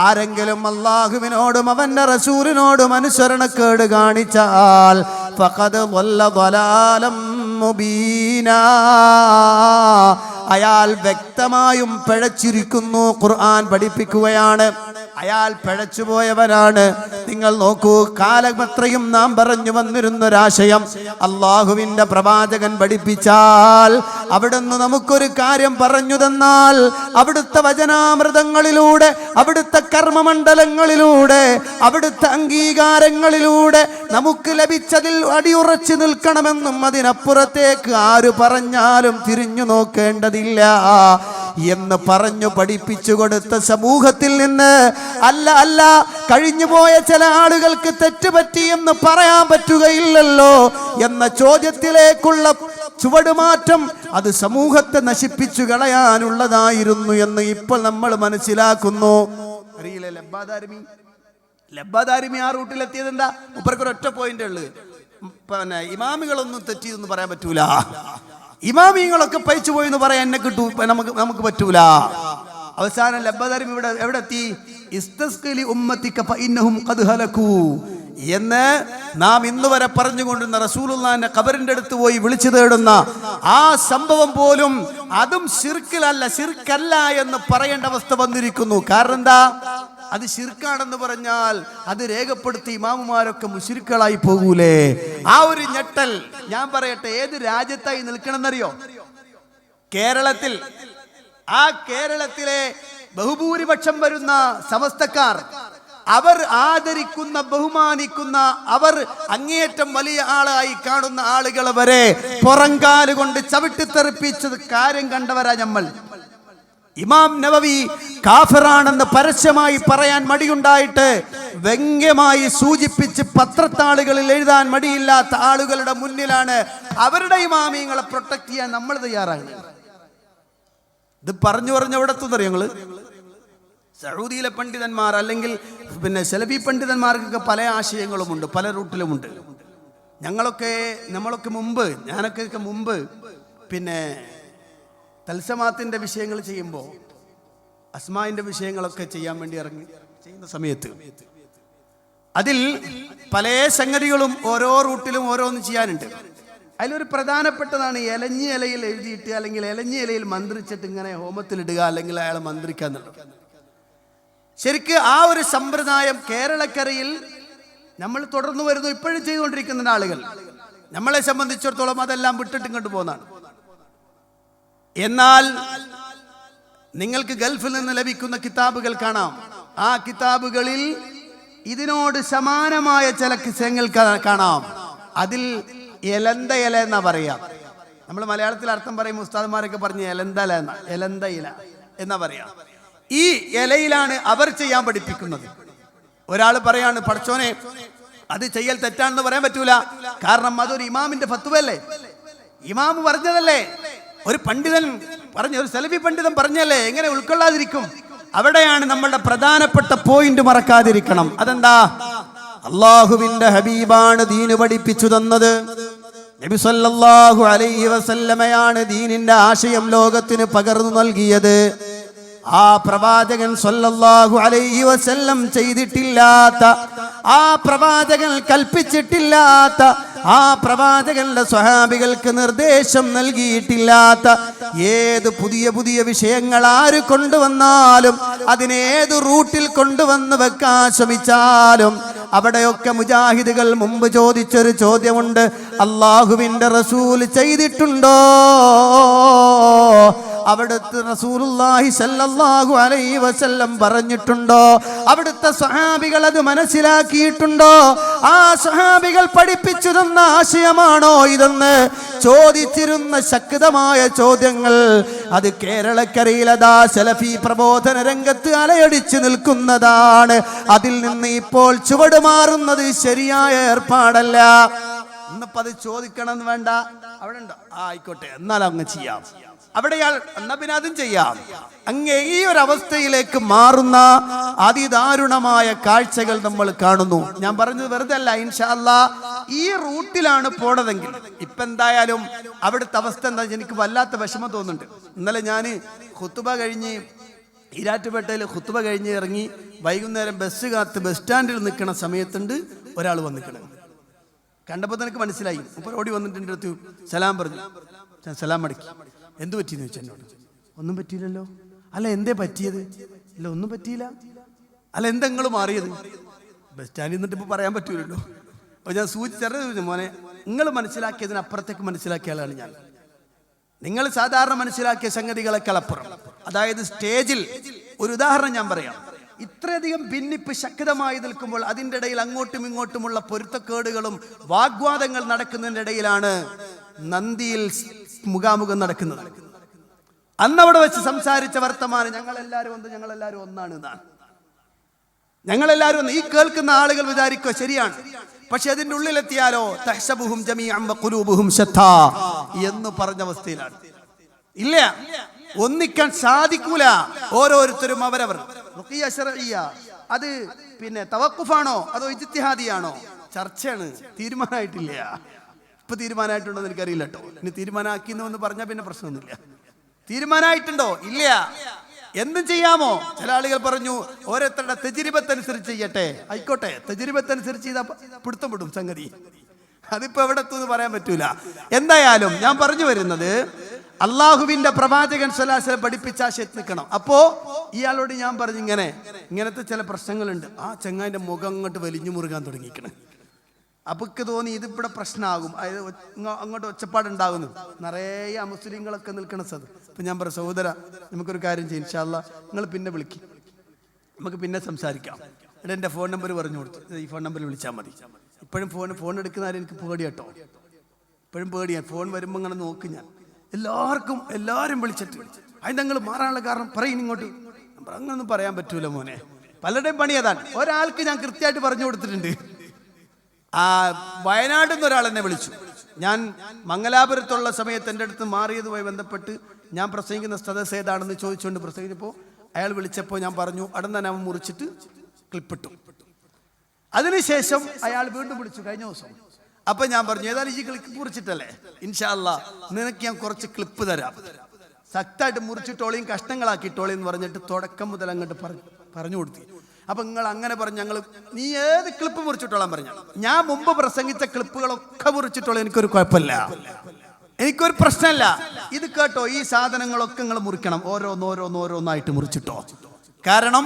ആരെങ്കിലും അല്ലാഹുവിനോടും അവന്റെ റസൂലിനോടും അനുസരണക്കേട് കാണിച്ചാൽ ഫഖദ് ضل ضلالا മുബീനാ അയാൾ വ്യക്തമായും പിഴച്ചിരിക്കുന്നു. ഖുർആൻ പഠിപ്പിക്കുകയാണ്, അയാൾ പിഴച്ചുപോയവനാണ്. നിങ്ങൾ നോക്കൂ, കാലമത്രയും നാം പറഞ്ഞു വന്നിരുന്നൊരാശയം അള്ളാഹുവിന്റെ പ്രവാചകൻ പഠിപ്പിച്ചാൽ, അവിടുന്ന് നമുക്കൊരു കാര്യം പറഞ്ഞു തന്നാൽ അവിടുത്തെ വചനാമൃതങ്ങളിലൂടെ, അവിടുത്തെ കർമ്മമണ്ഡലങ്ങളിലൂടെ, അവിടുത്തെ അംഗീകാരങ്ങളിലൂടെ നമുക്ക് ലഭിച്ചതിൽ അടിയുറച്ചു നിൽക്കണമെന്നും അതിനപ്പുറത്തേക്ക് ആര് പറഞ്ഞാലും തിരിഞ്ഞു നോക്കേണ്ടതില്ല എന്ന് പറഞ്ഞു പഠിപ്പിച്ചു കൊടുത്ത സമൂഹത്തിൽ നിന്ന് അല്ല കഴിഞ്ഞുപോയ ചില ആളുകൾക്ക് തെറ്റുപറ്റി എന്ന് പറയാൻ പറ്റുകയില്ലല്ലോ എന്ന ചോദ്യത്തിലേക്കുള്ള ചുവടുമാറ്റം അത് സമൂഹത്തെ നശിപ്പിച്ചു കളയാനുള്ളതായിരുന്നു എന്ന് ഇപ്പോൾ നമ്മൾ മനസ്സിലാക്കുന്നു. അറിയില്ലേ, ലബ്ബാദാരിമി ആ റൂട്ടിലെത്തിയത് എന്താ? മുപ്പർക്കൊരു ഒറ്റ പോയിന്റ് ഉള്ളു, ഇമാമികളൊന്നും തെറ്റിയെന്ന് പറയാൻ പറ്റൂല, ഇമാമിങ്ങളൊക്കെ പയിച്ചു പോയി എന്ന് പറയാൻ എന്നെ കിട്ടൂ, നമുക്ക് പറ്റൂല. അവസാനം ലബ്ബദാരിമി എവിടെ എത്തി? ഇസ്തസ്ഖിലി ഉമ്മത്തിക ഫഇന്നഹും ഖദ് ഹലകൂ എന്ന് നാം ഇന്നുവരെ പറഞ്ഞുകൊണ്ടിരുന്ന റസൂലുള്ളാഹിന്റെ ഖബറിന്റെ അടുത്ത് പോയി വിളിച്ചു തേടുന്ന ആ സംഭവം പോലും അതും ശിർക്കല്ല എന്ന് പറയേണ്ട അവസ്ഥ വന്നിരിക്കുന്നു. കാരണം എന്താ? അത് ശിർക്കാണെന്ന് പറഞ്ഞാൽ അത് രേഖപ്പെടുത്തി ഇമാമുമാരൊക്കെ മുശ്രിക്കുകളായി പോകൂലേ? ആ ഒരു ഞെട്ടൽ ഞാൻ പറയട്ടെ, ഏത് രാജ്യത്തായി നിൽക്കണമെന്നറിയോ? കേരളത്തിൽ. ആ കേരളത്തിലെ ബഹുഭൂരിപക്ഷം വരുന്ന സമസ്തക്കാർ, അവർ ആദരിക്കുന്ന, ബഹുമാനിക്കുന്ന, അവർ അങ്ങേയറ്റം വലിയ ആളായി കാണുന്ന ആളുകളെ വരെ പുറങ്കാലുകൊണ്ട് ചവിട്ടിത്തെറിപ്പിച്ചത് കാര്യം കണ്ടവരാ നമ്മൾ. ഇമാം നവവി കാഫിറാണെന്ന് പരസ്യമായി പറയാൻ മടിയുണ്ടായിട്ട് വ്യംഗ്യമായി സൂചിപ്പിച്ച് പത്രത്താളുകളിൽ എഴുതാൻ മടിയില്ലാത്ത ആളുകളുടെ മുന്നിലാണ് അവരുടെ ഇമാമിയങ്ങളെ പ്രൊട്ടക്ട് ചെയ്യാൻ നമ്മൾ തയ്യാറാണ്. ഇത് പറഞ്ഞു എവിടെ എത്തുന്നറിയോ ഞങ്ങള്? സൗദിയിലെ പണ്ഡിതന്മാർ അല്ലെങ്കിൽ സലഫി പണ്ഡിതന്മാർക്കൊക്കെ പല ആശയങ്ങളുമുണ്ട്, പല റൂട്ടിലുമുണ്ട്. നമ്മളൊക്കെ മുമ്പ്, ഞാനൊക്കെ മുമ്പ് തൽസമാത്തിന്റെ വിഷയങ്ങൾ ചെയ്യുമ്പോൾ, അസ്മാഇന്റെ വിഷയങ്ങളൊക്കെ ചെയ്യാൻ വേണ്ടി ചെയ്യുന്ന സമയത്ത് അതിൽ പല സംഗതികളും ഓരോ റൂട്ടിലും ഓരോന്ന് ചെയ്യാനുണ്ട്. അതിലൊരു പ്രധാനപ്പെട്ടതാണ് എലഞ്ഞി ഇലയിൽ എഴുതിയിട്ട് അല്ലെങ്കിൽ എലഞ്ഞി ഇലയിൽ മന്ത്രിച്ചിട്ട് ഇങ്ങനെ ഹോമത്തിലിടുക, അല്ലെങ്കിൽ അയാളെ മന്ത്രിക്കുക എന്നുള്ളത്. ശരിക്ക് ആ ഒരു സമ്പ്രദായം കേരളക്കരയിൽ നമ്മൾ തുടർന്നു വരുന്നു, ഇപ്പോഴും ചെയ്തുകൊണ്ടിരിക്കുന്ന ആളുകൾ. നമ്മളെ സംബന്ധിച്ചിടത്തോളം അതെല്ലാം വിട്ടിട്ട് ഇങ്ങോട്ട് പോകുന്നതാണ്. എന്നാൽ നിങ്ങൾക്ക് ഗൾഫിൽ നിന്ന് ലഭിക്കുന്ന കിതാബുകൾ കാണാം. ആ കിതാബുകളിൽ ഇതിനോട് സമാനമായ ചില കിസ്സകൾ കാണാം. അതിൽ എലന്ത ഇല എന്നാ പറയാം. നമ്മൾ മലയാളത്തിൽ അർത്ഥം പറയും, ഉസ്താദ്മാരൊക്കെ പറഞ്ഞ് എലന്ത ഇല എന്നാ പറയാം. ഈ ഇലയിലാണ് അവർ ചെയ്യാൻ പഠിപ്പിക്കുന്നത്. ഒരാൾ പറയാണ്, പടച്ചോനെ അത് ചെയ്യൽ തെറ്റാണെന്ന് പറയാൻ പറ്റൂല, കാരണം അതൊരു ഇമാമിന്റെ ഫത്വല്ലേ, ഇമാമ് പറഞ്ഞതല്ലേ, ഒരു പണ്ഡിതൻ പറഞ്ഞ, ഒരു സലഫി പണ്ഡിതൻ പറഞ്ഞല്ലേ, എങ്ങനെ ഉൾക്കൊള്ളാതിരിക്കും? അവിടെയാണ് നമ്മളുടെ പ്രധാനപ്പെട്ട പോയിന്റ് മറക്കാതിരിക്കണം. അതെന്താ? അള്ളാഹുവിന്റെ ഹബീബാണ് ദീന് പഠിപ്പിച്ചു തന്നത്. നബി സല്ലല്ലാഹു അലൈഹി വസല്ലമയാണ് ദീനിന്റെ ആശയം ലോകത്തിന് പകർന്നു നൽകിയത്. ആ പ്രവാചകൻ സല്ലല്ലാഹു അലൈഹി വസല്ലം ചെയ്തിട്ടില്ലാത്ത, ആ പ്രവാചകൻ കൽപ്പിച്ചിട്ടില്ലാത്ത, ആ പ്രവാചകന്റെ സ്വഹാബികൾക്ക് നിർദ്ദേശം നൽകിയിട്ടില്ലാത്ത ഏത് പുതിയ പുതിയ വിഷയങ്ങൾ ആര് കൊണ്ടുവന്നാലും, അതിനേത് റൂട്ടിൽ കൊണ്ടുവന്ന് വെക്കാൻ ശ്രമിച്ചാലും അവിടെയൊക്കെ മുജാഹിദുകൾ മുമ്പ് ചോദിച്ചൊരു ചോദ്യമുണ്ട്: അല്ലാഹുവിന്റെ റസൂൽ ചെയ്തിട്ടുണ്ടോ? അവിടുത്തെ റസൂലുള്ളാഹി സ്വല്ലല്ലാഹു അലൈഹി വസല്ലം പറഞ്ഞിട്ടുണ്ടോ? അവിടുത്തെ സ്വഹാബികൾ അത് മനസ്സിലാക്കിയിട്ടുണ്ടോ? ആ സ്വഹാബികൾ പഠിപ്പിച്ചു തന്ന ആശയമാണോ ഇതെന്ന് ചോദിച്ചിരുന്ന ശക്തമായ ചോദ്യങ്ങൾ അത് കേരളക്കരയിലതാ സലഫി പ്രബോധന രംഗത്ത് അലയടിച്ചു നിൽക്കുന്നതാണ്. അതിൽ നിന്ന് ഇപ്പോൾ ചുവട് മാറുന്നത് ശരിയായ ഏർപ്പാടല്ല. ഇന്നിപ്പോ അത് ചോദിക്കണമെന്ന് വേണ്ട, അവിടെ ഉണ്ടോ? ആയിക്കോട്ടെ, എന്നാലും അങ്ങ് ചെയ്യാം. അവിടെയാൾ എന്നാ പിന്നെ അതും ചെയ്യാം. അങ്ങേ ഈ ഒരു അവസ്ഥയിലേക്ക് മാറുന്ന അതിദാരുണമായ കാഴ്ചകൾ നമ്മൾ കാണുന്നു. ഞാൻ പറഞ്ഞത് വെറുതെ അല്ല. ഇൻഷാ അല്ലാഹ് ഈ റൂട്ടിലാണ് പോണതെങ്കിൽ ഇപ്പൊ എന്തായാലും അവിടുത്തെ അവസ്ഥ എന്താ, എനിക്ക് വല്ലാത്ത വിഷമം തോന്നുന്നുണ്ട്. ഇന്നലെ ഞാൻ ഖുതുബ കഴിഞ്ഞ് ഈരാറ്റുപേട്ടയിൽ ഖുതുബ കഴിഞ്ഞ് ഇറങ്ങി വൈകുന്നേരം ബസ് കാത്ത് ബസ് സ്റ്റാൻഡിൽ നിൽക്കുന്ന സമയത്തുണ്ട് ഒരാൾ വന്നിക്കണം. കണ്ടപ്പോൾ എനിക്ക് മനസ്സിലായി. അപ്പോൾ ഓടി വന്നിട്ട് എൻ്റെ അടുത്ത് സലാം പറഞ്ഞു. ഞാൻ സലാം മടക്കി. എന്ത് പറ്റിയെന്ന് ചോദിച്ചു എന്നോട്. ഒന്നും പറ്റിയില്ലല്ലോ. അല്ല, എന്തേ പറ്റിയത്? ഇല്ല, ഒന്നും പറ്റിയില്ല. അല്ല, എന്താ നിങ്ങൾ മാറിയത്? ബസ് സ്റ്റാൻഡിൽ നിന്നിട്ട് ഇപ്പോൾ പറയാൻ പറ്റൂലല്ലോ. അപ്പോൾ ഞാൻ സൂചിച്ചു, മോനെ, നിങ്ങൾ മനസ്സിലാക്കിയതിനപ്പുറത്തേക്ക് മനസ്സിലാക്കിയ ആളാണ് ഞാൻ. നിങ്ങൾ സാധാരണ മനസ്സിലാക്കിയ സംഗതികളെക്കാൾ അപ്പുറം. അതായത് സ്റ്റേജിൽ ഒരു ഉദാഹരണം ഞാൻ പറയാം. ഇത്രയധികം ഭിന്നിപ്പ് ശക്തമായി നിൽക്കുമ്പോൾ അതിൻ്റെ ഇടയിൽ അങ്ങോട്ടും ഇങ്ങോട്ടുമുള്ള പൊരുത്തക്കേടുകളും വാഗ്വാദങ്ങൾ നടക്കുന്നതിൻ്റെ ഇടയിലാണ് നന്ദിയിൽ മുഖാമുഖം നടക്കുന്നത്. അന്നവിടെ വെച്ച് സംസാരിച്ച വർത്തമാനം ഞങ്ങളെല്ലാവരും ഒന്നാണ് എന്നാണ്. ഞങ്ങളെല്ലാവരും ഒന്ന്. ഈ കേൾക്കുന്ന ആളുകൾ വിചാരിക്കുക ശരിയാണ്, പക്ഷെ അതിൻ്റെ ഉള്ളിലെത്തിയാലോ തഹ്സബുഹും ജമീഅൻ വഖുലൂബുഹും ശത്താ എന്ന് പറഞ്ഞ അവസ്ഥയിലാണ്. ഇല്ല, ഒന്നിക്കാൻ സാധിക്കൂല. ഓരോരുത്തരും അവരവർ. റുഖിയ ശർഇയ്യ അത് പിന്നെ തവഖുഫാണോ അതോ ഇജ്തിഹാദിയാണോ? ചർച്ചയാണ്, തീരുമാനമായിട്ടില്ല. ഇപ്പൊ തീരുമാനമായിട്ടുണ്ടോ എന്ന് എനിക്കറിയില്ല കേട്ടോ. ഇനി തീരുമാനമാക്കിയെന്ന് എന്ന് പറഞ്ഞാൽ പിന്നെ പ്രശ്നമൊന്നുമില്ല. തീരുമാനമായിട്ടുണ്ടോ? ഇല്ല. എന്തും ചെയ്യാമോ? ചില ആളുകൾ പറഞ്ഞു ഓരോരുത്തരുടെ തജ്രിബത്തനുസരിച്ച് ചെയ്യട്ടെ. ആയിക്കോട്ടെ, തജ്രിബത്തനുസരിച്ച് ചെയ്താൽ പിടുത്തം വിടും സംഗതി. അതിപ്പോ എവിടെ എത്തുമെന്ന് പറയാൻ പറ്റൂല. എന്തായാലും ഞാൻ പറഞ്ഞു വരുന്നത്, അള്ളാഹുവിന്റെ പ്രവാചകൻ സ്വല്ലല്ലാഹു അലൈഹി വസല്ലം പഠിപ്പിച്ച ആശയത്തിൽ നിൽക്കണം. അപ്പോ ഇയാളോട് ഞാൻ പറഞ്ഞു ഇങ്ങനത്തെ ചില പ്രശ്നങ്ങളുണ്ട്. ആ ചങ്ങായിന്റെ മുഖം അങ്ങോട്ട് വലിഞ്ഞു മുറുകാൻ തുടങ്ങിയിരിക്കണം. അപ്പൊക്ക് തോന്നി ഇതിവിടെ പ്രശ്നമാകും, അങ്ങോട്ട് ഒച്ചപ്പാടുണ്ടാകുന്നു. നിറയെ മുസ്ലിങ്ങളൊക്കെ നിൽക്കണ സ്ഥലം. അപ്പൊ ഞാൻ പറഞ്ഞു, സഹോദര, നമുക്കൊരു കാര്യം ചെയ്യും, ഇൻഷാ അല്ലാഹ് നിങ്ങൾ പിന്നെ വിളിക്കും, നമുക്ക് പിന്നെ സംസാരിക്കാം. ഇവിടെ എൻ്റെ ഫോൺ നമ്പർ പറഞ്ഞു കൊടുത്തു, ഈ ഫോൺ നമ്പറിൽ വിളിച്ചാൽ മതി. ഇപ്പോഴും ഫോൺ എടുക്കുന്നവരെ എനിക്ക് പേടി കേട്ടോ. ഇപ്പോഴും പേടിയാണ്. ഫോൺ വരുമ്പോൾ ഇങ്ങനെ നോക്കും ഞാൻ. എല്ലാവരും വിളിച്ചിട്ട് അതിന് നിങ്ങൾ മാറാനുള്ള കാരണം പറയും ഇങ്ങോട്ട്. അങ്ങനൊന്നും പറയാൻ പറ്റൂല മോനെ, പലരുടെയും പണി അതാണ്. ഒരാൾക്ക് ഞാൻ കൃത്യമായിട്ട് പറഞ്ഞു കൊടുത്തിട്ടുണ്ട്. വയനാട്ടിൽ നിന്ന് ഒരാൾ എന്നെ വിളിച്ചു. ഞാൻ മംഗലാപുരത്തുള്ള സമയത്ത് എൻ്റെ അടുത്ത് മാറിയതുമായി ബന്ധപ്പെട്ട് ഞാൻ പ്രസംഗിക്കുന്ന സദസ്സ് ഏതാണെന്ന് ചോദിച്ചുകൊണ്ട് പ്രസംഗിച്ചപ്പോൾ അയാൾ വിളിച്ചപ്പോൾ ഞാൻ പറഞ്ഞു, അടന്ന് തന്നെ അവൻ മുറിച്ചിട്ട് ക്ലിപ്പിട്ടു. അതിനുശേഷം അയാൾ വീണ്ടും വിളിച്ചു കഴിഞ്ഞ ദിവസം. അപ്പൊ ഞാൻ പറഞ്ഞു, ഏതായാലും ഈ ക്ലിപ്പ് മുറിച്ചിട്ടല്ലേ, ഇൻഷാ അല്ലാഹ് നിനക്ക് ഞാൻ കുറച്ച് ക്ലിപ്പ് തരാം, ശക്തമായിട്ട് മുറിച്ചിട്ടോളിയും കഷ്ണങ്ങളാക്കിയിട്ടോളിയും എന്ന് പറഞ്ഞിട്ട് തുടക്കം മുതൽ അങ്ങോട്ട് പറഞ്ഞു കൊടുത്തു. അപ്പൊ നിങ്ങൾ അങ്ങനെ പറഞ്ഞു, നീ ഏത് ക്ലിപ്പ് മുറിച്ചിട്ടോളാൻ പറഞ്ഞു. ഞാൻ മുമ്പ് പ്രസംഗിച്ച ക്ലിപ്പുകളൊക്കെ മുറിച്ചിട്ടോളൂ, എനിക്കൊരു കുഴപ്പമില്ല, എനിക്കൊരു പ്രശ്നമല്ല. ഇത് കേട്ടോ, ഈ സാധനങ്ങളൊക്കെ നിങ്ങൾ മുറിക്കണം, ഓരോന്നോരോന്നായിട്ട് മുറിച്ചിട്ടോ. കാരണം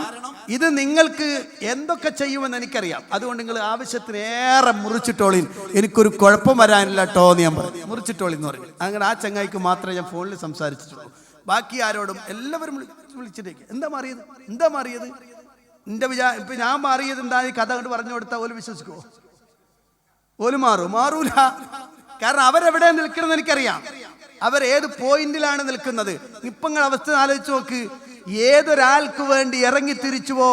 ഇത് നിങ്ങൾക്ക് എന്തൊക്കെ ചെയ്യുമെന്ന് എനിക്കറിയാം. അതുകൊണ്ട് നിങ്ങൾ ആവശ്യത്തിനേറെ മുറിച്ചിട്ടോളിൻ, എനിക്കൊരു കുഴപ്പം വരാനില്ല കേട്ടോ എന്ന് ഞാൻ പറഞ്ഞു. മുറിച്ചിട്ടോളി എന്ന് പറഞ്ഞു. അങ്ങനെ ആ ചങ്ങായിക്ക് മാത്രമേ ഞാൻ ഫോണിൽ സംസാരിച്ചിട്ടുള്ളൂ. ബാക്കി ആരോടും എല്ലാവരും വിളിച്ചിട്ടേക്ക് എന്താ മാറിയത് എന്റെ ഇപ്പൊ ഞാൻ മാറിയത് എന്താ, ഈ കഥ കൊണ്ട് പറഞ്ഞു കൊടുത്താൽ ഓല് വിശ്വസിക്കുമോ? ഓല് മാറൂല. കാരണം അവരെവിടെ നിൽക്കണമെന്ന് എനിക്കറിയാം, അവരേത് പോയിന്റിലാണ് നിൽക്കുന്നത്. ഇപ്പൊ നിങ്ങൾ അവസ്ഥ ആലോചിച്ച് നോക്ക്. ഏതൊരാൾക്ക് വേണ്ടി ഇറങ്ങി തിരിച്ചുവോ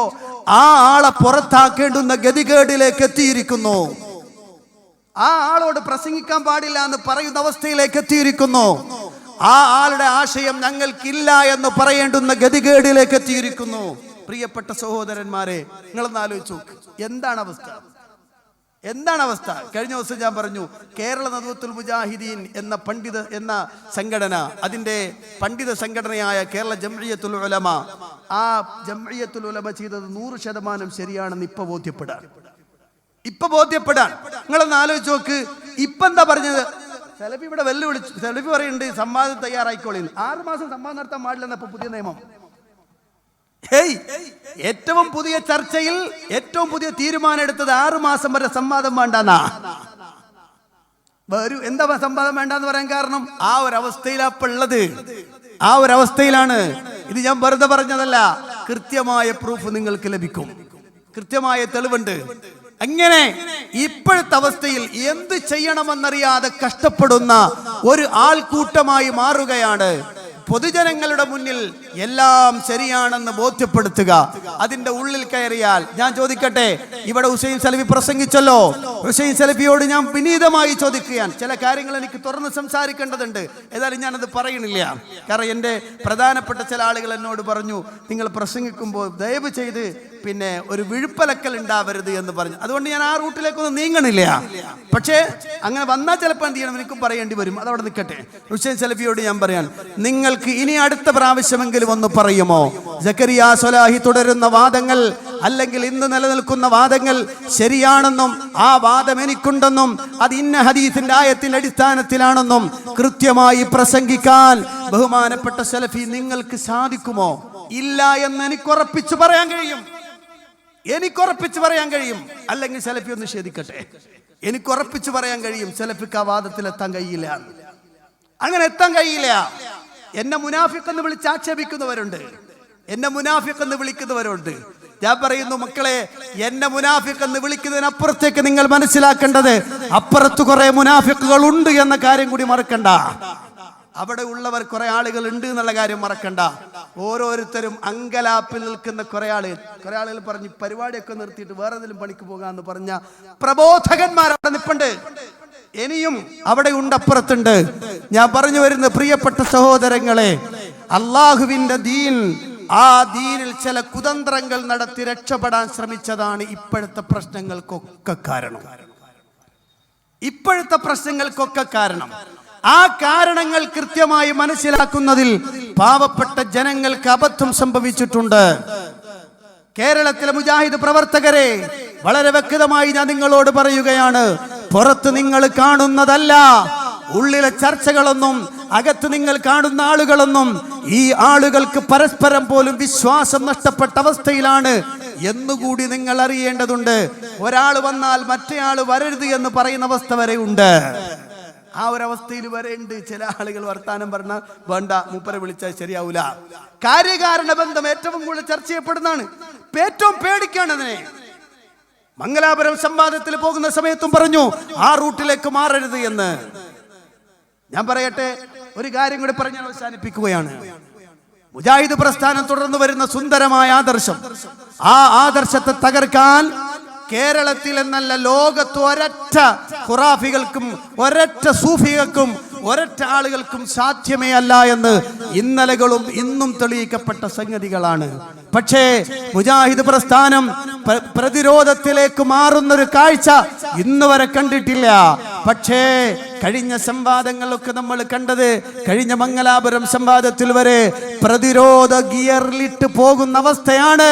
ആ ആളെ പുറത്താക്കേണ്ടുന്ന ഗതികേടിലേക്ക് എത്തിയിരിക്കുന്നു. ആ ആളോട് പ്രസംഗിക്കാൻ പാടില്ല എന്ന് പറയുന്ന അവസ്ഥയിലേക്ക് എത്തിയിരിക്കുന്നു. ആ ആളുടെ ആശയം ഞങ്ങൾക്കില്ല എന്ന് പറയേണ്ടുന്ന ഗതികേടിലേക്ക് എത്തിയിരിക്കുന്നു. പ്രിയപ്പെട്ട സഹോദരന്മാരെ, നിങ്ങളൊന്ന് ആലോചിച്ചു, എന്താണ് അവസ്ഥ? കഴിഞ്ഞ ദിവസം ഞാൻ പറഞ്ഞു, കേരള നദ്വത്തുൽ മുജാഹിദീൻ എന്ന സംഘടന, അതിന്റെ പണ്ഡിത സംഘടനയായ കേരള ജംഇയ്യത്തുൽ ഉലമ, ആ ജംഇയ്യത്തുൽ ഉലമ ചെയ്തത് 100% ശരിയാണെന്ന് ഇപ്പൊ ബോധ്യപ്പെടാൻ. നിങ്ങളൊന്ന് ആലോചിച്ച് നോക്ക്. ഇപ്പൊ എന്താ പറഞ്ഞത്? സെലഫി ഇവിടെ വെല്ലുവിളിച്ചു. സെലഫി പറയുന്നുണ്ട് സംവാദം തയ്യാറായിക്കോളി. 6 മാസം സംവാദം നടത്താൻ പാടില്ലെന്നപ്പോ പുതിയ നിയമം. ഏറ്റവും പുതിയ ചർച്ചയിൽ ഏറ്റവും പുതിയ തീരുമാനം എടുത്തത് 6 മാസം വരെ സംവാദം വേണ്ടെന്നാ. എന്താ സംവാദം വേണ്ടെന്ന് പറയാൻ കാരണം? ആ ഒരു അവസ്ഥയിലാണ്. ഇത് ഞാൻ വെറുതെ പറഞ്ഞതല്ല, കൃത്യമായ പ്രൂഫ് നിങ്ങൾക്ക് ലഭിക്കും, കൃത്യമായ തെളിവുണ്ട്. അങ്ങനെ ഇപ്പോഴത്തെ അവസ്ഥയിൽ എന്ത് ചെയ്യണമെന്നറിയാതെ കഷ്ടപ്പെടുന്ന ഒരു ആൾക്കൂട്ടമായി മാറുകയാണ്. പൊതുജനങ്ങളുടെ മുന്നിൽ എല്ലാം ശരിയാണെന്ന് ബോധ്യപ്പെടുത്തുക. അതിന്റെ ഉള്ളിൽ കയറിയാൽ, ഞാൻ ചോദിക്കട്ടെ, ഇവിടെ ഹുസൈൻ സലഫി പ്രസംഗിച്ചല്ലോ. ഹുസൈൻ സലഫിയോട് ഞാൻ വിനീതമായി ചോദിക്കുകയാണ്. ചില കാര്യങ്ങൾ എനിക്ക് തുറന്ന് സംസാരിക്കേണ്ടതുണ്ട്, ഏതായാലും ഞാനത് പറയണില്ല. കാരണം എൻ്റെ പ്രധാനപ്പെട്ട ചില ആളുകൾ എന്നോട് പറഞ്ഞു, നിങ്ങൾ പ്രസംഗിക്കുമ്പോൾ ദയവ് ചെയ്ത് പിന്നെ ഒരു വിഴുപ്പലക്കൽ ഉണ്ടാവരുത് എന്ന് പറഞ്ഞു. അതുകൊണ്ട് ഞാൻ ആ റൂട്ടിലേക്കൊന്നും നീങ്ങണില്ല. പക്ഷേ അങ്ങനെ വന്നാൽ ചിലപ്പോൾ എന്ത് ചെയ്യണം, എനിക്കും പറയേണ്ടി വരും. അതവിടെ നിൽക്കട്ടെ. ഹുസൈൻ സലഫിയോട് ഞാൻ പറയാൻ, നിങ്ങൾക്ക് ഇനി അടുത്ത പ്രാവശ്യമെങ്കിലും ഒന്ന് പറയുമോ, സക്കരിയ സ്വലാഹി തുടരുന്ന വാദങ്ങൾ അല്ലെങ്കിൽ ഇന്ന് നിലനിൽക്കുന്ന വാദങ്ങൾ ശരിയാണെന്നും ആ വാദം എനിക്കുണ്ടെന്നും അത് ഇന്ന ഹദീസിന്റെ ആയത്തിന്റെ അടിസ്ഥാനത്തിലാണെന്നും കൃത്യമായി പ്രസംഗിക്കാൻ ബഹുമാനപ്പെട്ട സലഫി നിങ്ങൾക്ക് സാധിക്കുമോ? ഇല്ല എന്ന് എനിക്ക് ഉറപ്പിച്ചു പറയാൻ കഴിയും. അല്ലെങ്കിൽ സലഫി ഒന്ന് നിഷേധിക്കട്ടെ, എനിക്ക് ഉറപ്പിച്ചു പറയാൻ കഴിയും, സലഫിക്ക് ആ വാദത്തിൽ എത്താൻ കഴിയില്ല. അങ്ങനെ എത്താൻ കഴിയില്ല. എന്നെ മുനാഫിഖ് എന്ന് വിളിച്ച് ആക്ഷേപിക്കുന്നവരുണ്ട്, എന്നെ മുനാഫിഖ് എന്ന് വിളിക്കുന്നവരുണ്ട്. ഞാൻ പറയുന്നു, മക്കളെ, എന്നെ മുനാഫിഖ് എന്ന് വിളിക്കുന്നതിനപ്പുറത്തേക്ക് നിങ്ങൾ മനസ്സിലാക്കേണ്ടത്, അപ്പുറത്ത് കുറെ മുനാഫിഖുകൾ ഉണ്ട് എന്ന കാര്യം കൂടി മറക്കണ്ട. അവിടെ ഉള്ളവർ കുറെ ആളുകൾ ഉണ്ട് എന്നുള്ള കാര്യം മറക്കണ്ട. ഓരോരുത്തരും അങ്കലാപ്പിൽ നിൽക്കുന്ന കുറെ ആളുകൾ പറഞ്ഞ് പരിപാടിയൊക്കെ നിർത്തിയിട്ട് വേറെ ഏതെങ്കിലും പണിക്ക് പോകാന്ന് പറഞ്ഞ പ്രബോധകന്മാർ അവിടെ നിൽപ്പുണ്ട്. ഇനിയും അവിടെ ഉണ്ടപ്പുറത്തുണ്ട്. ഞാൻ പറഞ്ഞു വരുന്ന പ്രിയപ്പെട്ട സഹോദരങ്ങളെ, അള്ളാഹുവിന്റെ ദീൻ, ആ ദീനിൽ ചില കുതന്ത്രങ്ങൾ നടത്തി രക്ഷപ്പെടാൻ ശ്രമിച്ചതാണ് ഇപ്പോഴത്തെ പ്രശ്നങ്ങൾക്കൊക്കെ കാരണം. ആ കാരണങ്ങൾ കൃത്യമായി മനസ്സിലാക്കുന്നതിൽ പാവപ്പെട്ട ജനങ്ങൾക്ക് അബദ്ധം സംഭവിച്ചിട്ടുണ്ട്. കേരളത്തിലെ മുജാഹിദ് പ്രവർത്തകരെ, വളരെ വ്യക്തമായി ഞാൻ നിങ്ങളോട് പറയുകയാണ്, പുറത്ത് നിങ്ങൾ കാണുന്നതല്ല, ഉള്ളിലെ ചർച്ചകളൊന്നും, അകത്ത് നിങ്ങൾ കാണുന്ന ആളുകളൊന്നും, ഈ ആളുകൾക്ക് പരസ്പരം പോലും വിശ്വാസം നഷ്ടപ്പെട്ട അവസ്ഥയിലാണ് എന്നുകൂടി നിങ്ങൾ അറിയേണ്ടതുണ്ട്. ഒരാൾ വന്നാൽ മറ്റേയാൾ വരരുത് എന്ന് പറയുന്ന അവസ്ഥ വരെ ഉണ്ട്. ആ ഒരു അവസ്ഥയിൽ വരെ ഉണ്ട്. ചില ആളുകൾ വർത്താനം പറഞ്ഞാൽ വേണ്ട, മൂപ്പരെ വിളിച്ചാൽ ശരിയാവൂല. കാര്യകാരണ ബന്ധം ഏറ്റവും കൂടുതൽ ചർച്ച ചെയ്യപ്പെടുന്നതാണ്. ഏറ്റവും പേടിക്കാണ് അതിനെ. മംഗലാപുരം സംവാദത്തിൽ പോകുന്ന സമയത്തും പറഞ്ഞു ആ റൂട്ടിലേക്ക് മാറരുത് എന്ന്. ഞാൻ പറയട്ടെ, ഒരു കാര്യം കൂടി പറഞ്ഞ് അവസാനിപ്പിക്കുകയാണ്. മുജാഹിദ് പ്രസ്ഥാനം തുടർന്നു വരുന്ന സുന്ദരമായ ആദർശം, ആ ആദർശത്തെ തകർക്കാൻ കേരളത്തിൽ എന്നല്ല ലോകത്ത് ഒരൊറ്റ ഖുറാഫികൾക്കും ഒരൊറ്റ സൂഫികൾക്കും ഒരൊറ്റ ആളുകൾക്കും സാധ്യമേ അല്ല എന്ന് ഇന്നലകളും ഇന്നും തെളിയിക്കപ്പെട്ട സംഗതികളാണ്. പക്ഷേ മുജാഹിദ് പ്രസ്ഥാനം പ്രതിരോധത്തിലേക്ക് മാറുന്നൊരു കാഴ്ച ഇന്ന് വരെ കണ്ടിട്ടില്ല. പക്ഷേ കഴിഞ്ഞ സംവാദങ്ങളൊക്കെ നമ്മൾ കണ്ടത്, കഴിഞ്ഞ മംഗലാപുരം സംവാദത്തിൽ വരെ പ്രതിരോധ ഗിയറിലിട്ട് പോകുന്ന അവസ്ഥയാണ്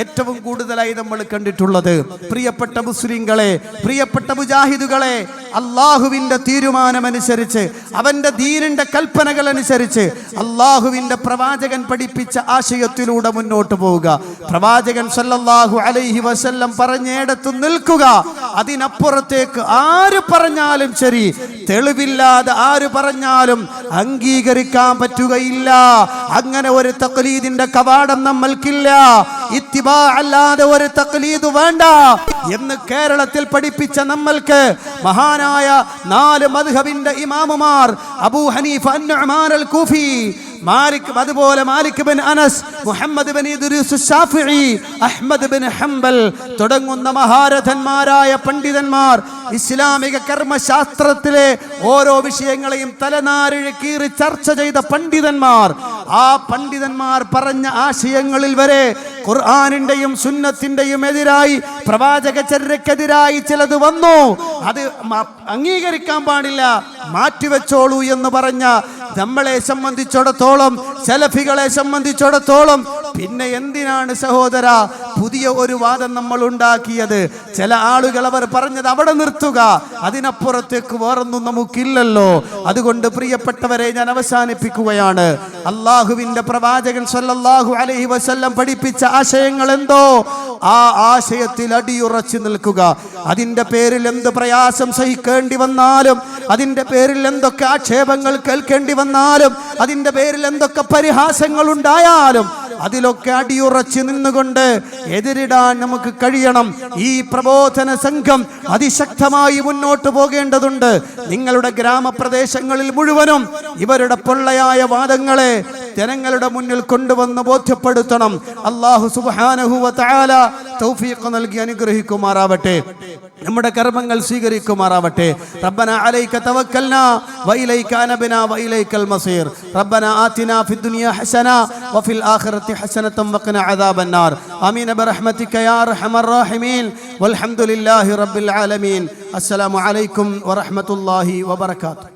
ഏറ്റവും കൂടുതലായി നമ്മൾ കണ്ടിട്ടുള്ളത്. പ്രിയപ്പെട്ട മുസ്ലിങ്ങളെ, പ്രിയപ്പെട്ട മുജാഹിദുകളെ, അള്ളാഹുവിന്റെ തീരുമാനമനുസരിച്ച്, അവന്റെ ദീനിന്റെ കൽപ്പനകൾ അനുസരിച്ച്, അള്ളാഹുവിന്റെ പ്രവാചകൻ പഠിപ്പിച്ച ആശയത്തിലൂടെ മുന്നോട്ട് പോവുക. പ്രവാചകൻ സല്ലല്ലാഹു അലൈഹി വസല്ലം പറഞ്ഞിടത്ത് നിൽക്കുക. അതിനപ്പുറത്തേക്ക് ആര് പറഞ്ഞാലും ശരി, തെളിവില്ലാതെ ആര് പറഞ്ഞാലും അംഗീകരിക്കാൻ പറ്റുകയില്ല. അങ്ങനെ ഒരു തഖ്ലീദിന്റെ കവാടം നമ്മൾക്കില്ല. ഇത്തിബാ അല്ലാതെ ഒരു തഖ്ലീദ് വേണ്ട എന്ന് കേരളത്തിൽ പഠിപ്പിച്ച നമ്മൾക്ക് മഹാനായ 4 മദ്ഹബിന്റെ ഇമാമുമാർ, അബൂ ഹനീഫ അൻ-നുഅ്മാൻ അൽ-കൂഫി, മാലിക്, അതുപോലെ മാലിക് ബിൻ അനസ്, മുഹമ്മദ് ബിൻ ഇദ്രീസ് ശാഫിഈ, അഹ്മദ് ബിൻ ഹംബൽ തുടങ്ങുന്ന മഹാരഥന്മാരായ പണ്ഡിതന്മാർ ഇസ്ലാമിക കർമ്മശാസ്ത്രത്തിലെ ഓരോ വിഷയങ്ങളെയും തലനാരിഴ കീറി ചർച്ച ചെയ്ത പണ്ഡിതന്മാർ, ആ പണ്ഡിതന്മാർ പറഞ്ഞ ആശയങ്ങളിൽ വരെ ഖുർആനിന്റെയും സുന്നത്തിന്റെയും എതിരായി, പ്രവാചക ചര്യക്കെതിരായി ചിലത് വന്നു. അത് അംഗീകരിക്കാൻ പാടില്ല, മാറ്റിവെച്ചോളൂ എന്ന് പറഞ്ഞ നമ്മളെ സംബന്ധിച്ചിടത്തോളം, സലഫികളെ സംബന്ധിച്ചിടത്തോളം പിന്നെ എന്തിനാണ് സഹോദര പുതിയ ഒരു വാദം നമ്മൾ ഉണ്ടാക്കിയത്? ചില ആളുകൾ അവർ പറഞ്ഞത് അവിടെ നിർത്തുക, അതിനപ്പുറത്തേക്ക് വേറൊന്നും നമുക്കില്ലല്ലോ. അതുകൊണ്ട് പ്രിയപ്പെട്ടവരെ, ഞാൻ അവസാനിപ്പിക്കുകയാണ്. അള്ളാഹുവിന്റെ പ്രവാചകൻ സല്ലല്ലാഹു അലൈഹി വസല്ലം പഠിപ്പിച്ച ആശയങ്ങൾ എന്തോ ആ ആശയത്തിൽ അടിയുറച്ചു നിൽക്കുക. അതിന്റെ പേരിൽ എന്ത് പ്രയാസം സഹിക്കേണ്ടി വന്നാലും, അതിന്റെ പേരിൽ എന്തൊക്കെ ആക്ഷേപങ്ങൾ കേൾക്കേണ്ടി വന്നാലും, അതിന്റെ പേരിൽ എന്തൊക്കെ പരിഹാസങ്ങൾ ഉണ്ടായാലും അതിലൊക്കെ അടിയുറച്ച് നിന്നുകൊണ്ട് എതിരിടാൻ നമുക്ക് കഴിയണം. ഈ പ്രബോധന സംഘം അതിശക്തമായി മുന്നോട്ട് പോകേണ്ടതുണ്ട്. നിങ്ങളുടെ ഗ്രാമപ്രദേശങ്ങളിൽ മുഴുവനും ഇവരുടെ പൊള്ളയായ വാദങ്ങളെ ജനങ്ങളുടെ മുന്നിൽ കൊണ്ടുവന്ന് ബോധ്യപ്പെടുത്തണം. അല്ലാഹു സുബ്ഹാനഹു വ തആല തൗഫീഖ് നൽകി അനുഗ്രഹിക്കുമാറാവട്ടെ, നമ്മുടെ കർമ്മങ്ങൾ സ്വീകരിക്കുമാറാവട്ടെ. റബ്ബനാ അലൈക തവക്കൽനാ വഇലൈക അനബ്നാ വഇലൈകൽ മസീർ. റബ്ബനാ ആതിനാ ഫിദ്ദുനിയാ ഹസന വഫിൽ ആഖിറതി ഹസനതൻ വഖിനാ അദാബന്നാർ. ആമീൻ ബിറഹ്മതിക യാ അർഹമർ റഹീമീൻ. വൽഹംദുലില്ലാഹി റബ്ബിൽ ആലമീൻ. അസ്സലാമു അലൈക്കും വറഹ്മത്തുള്ളാഹി വബറകാതുഹു.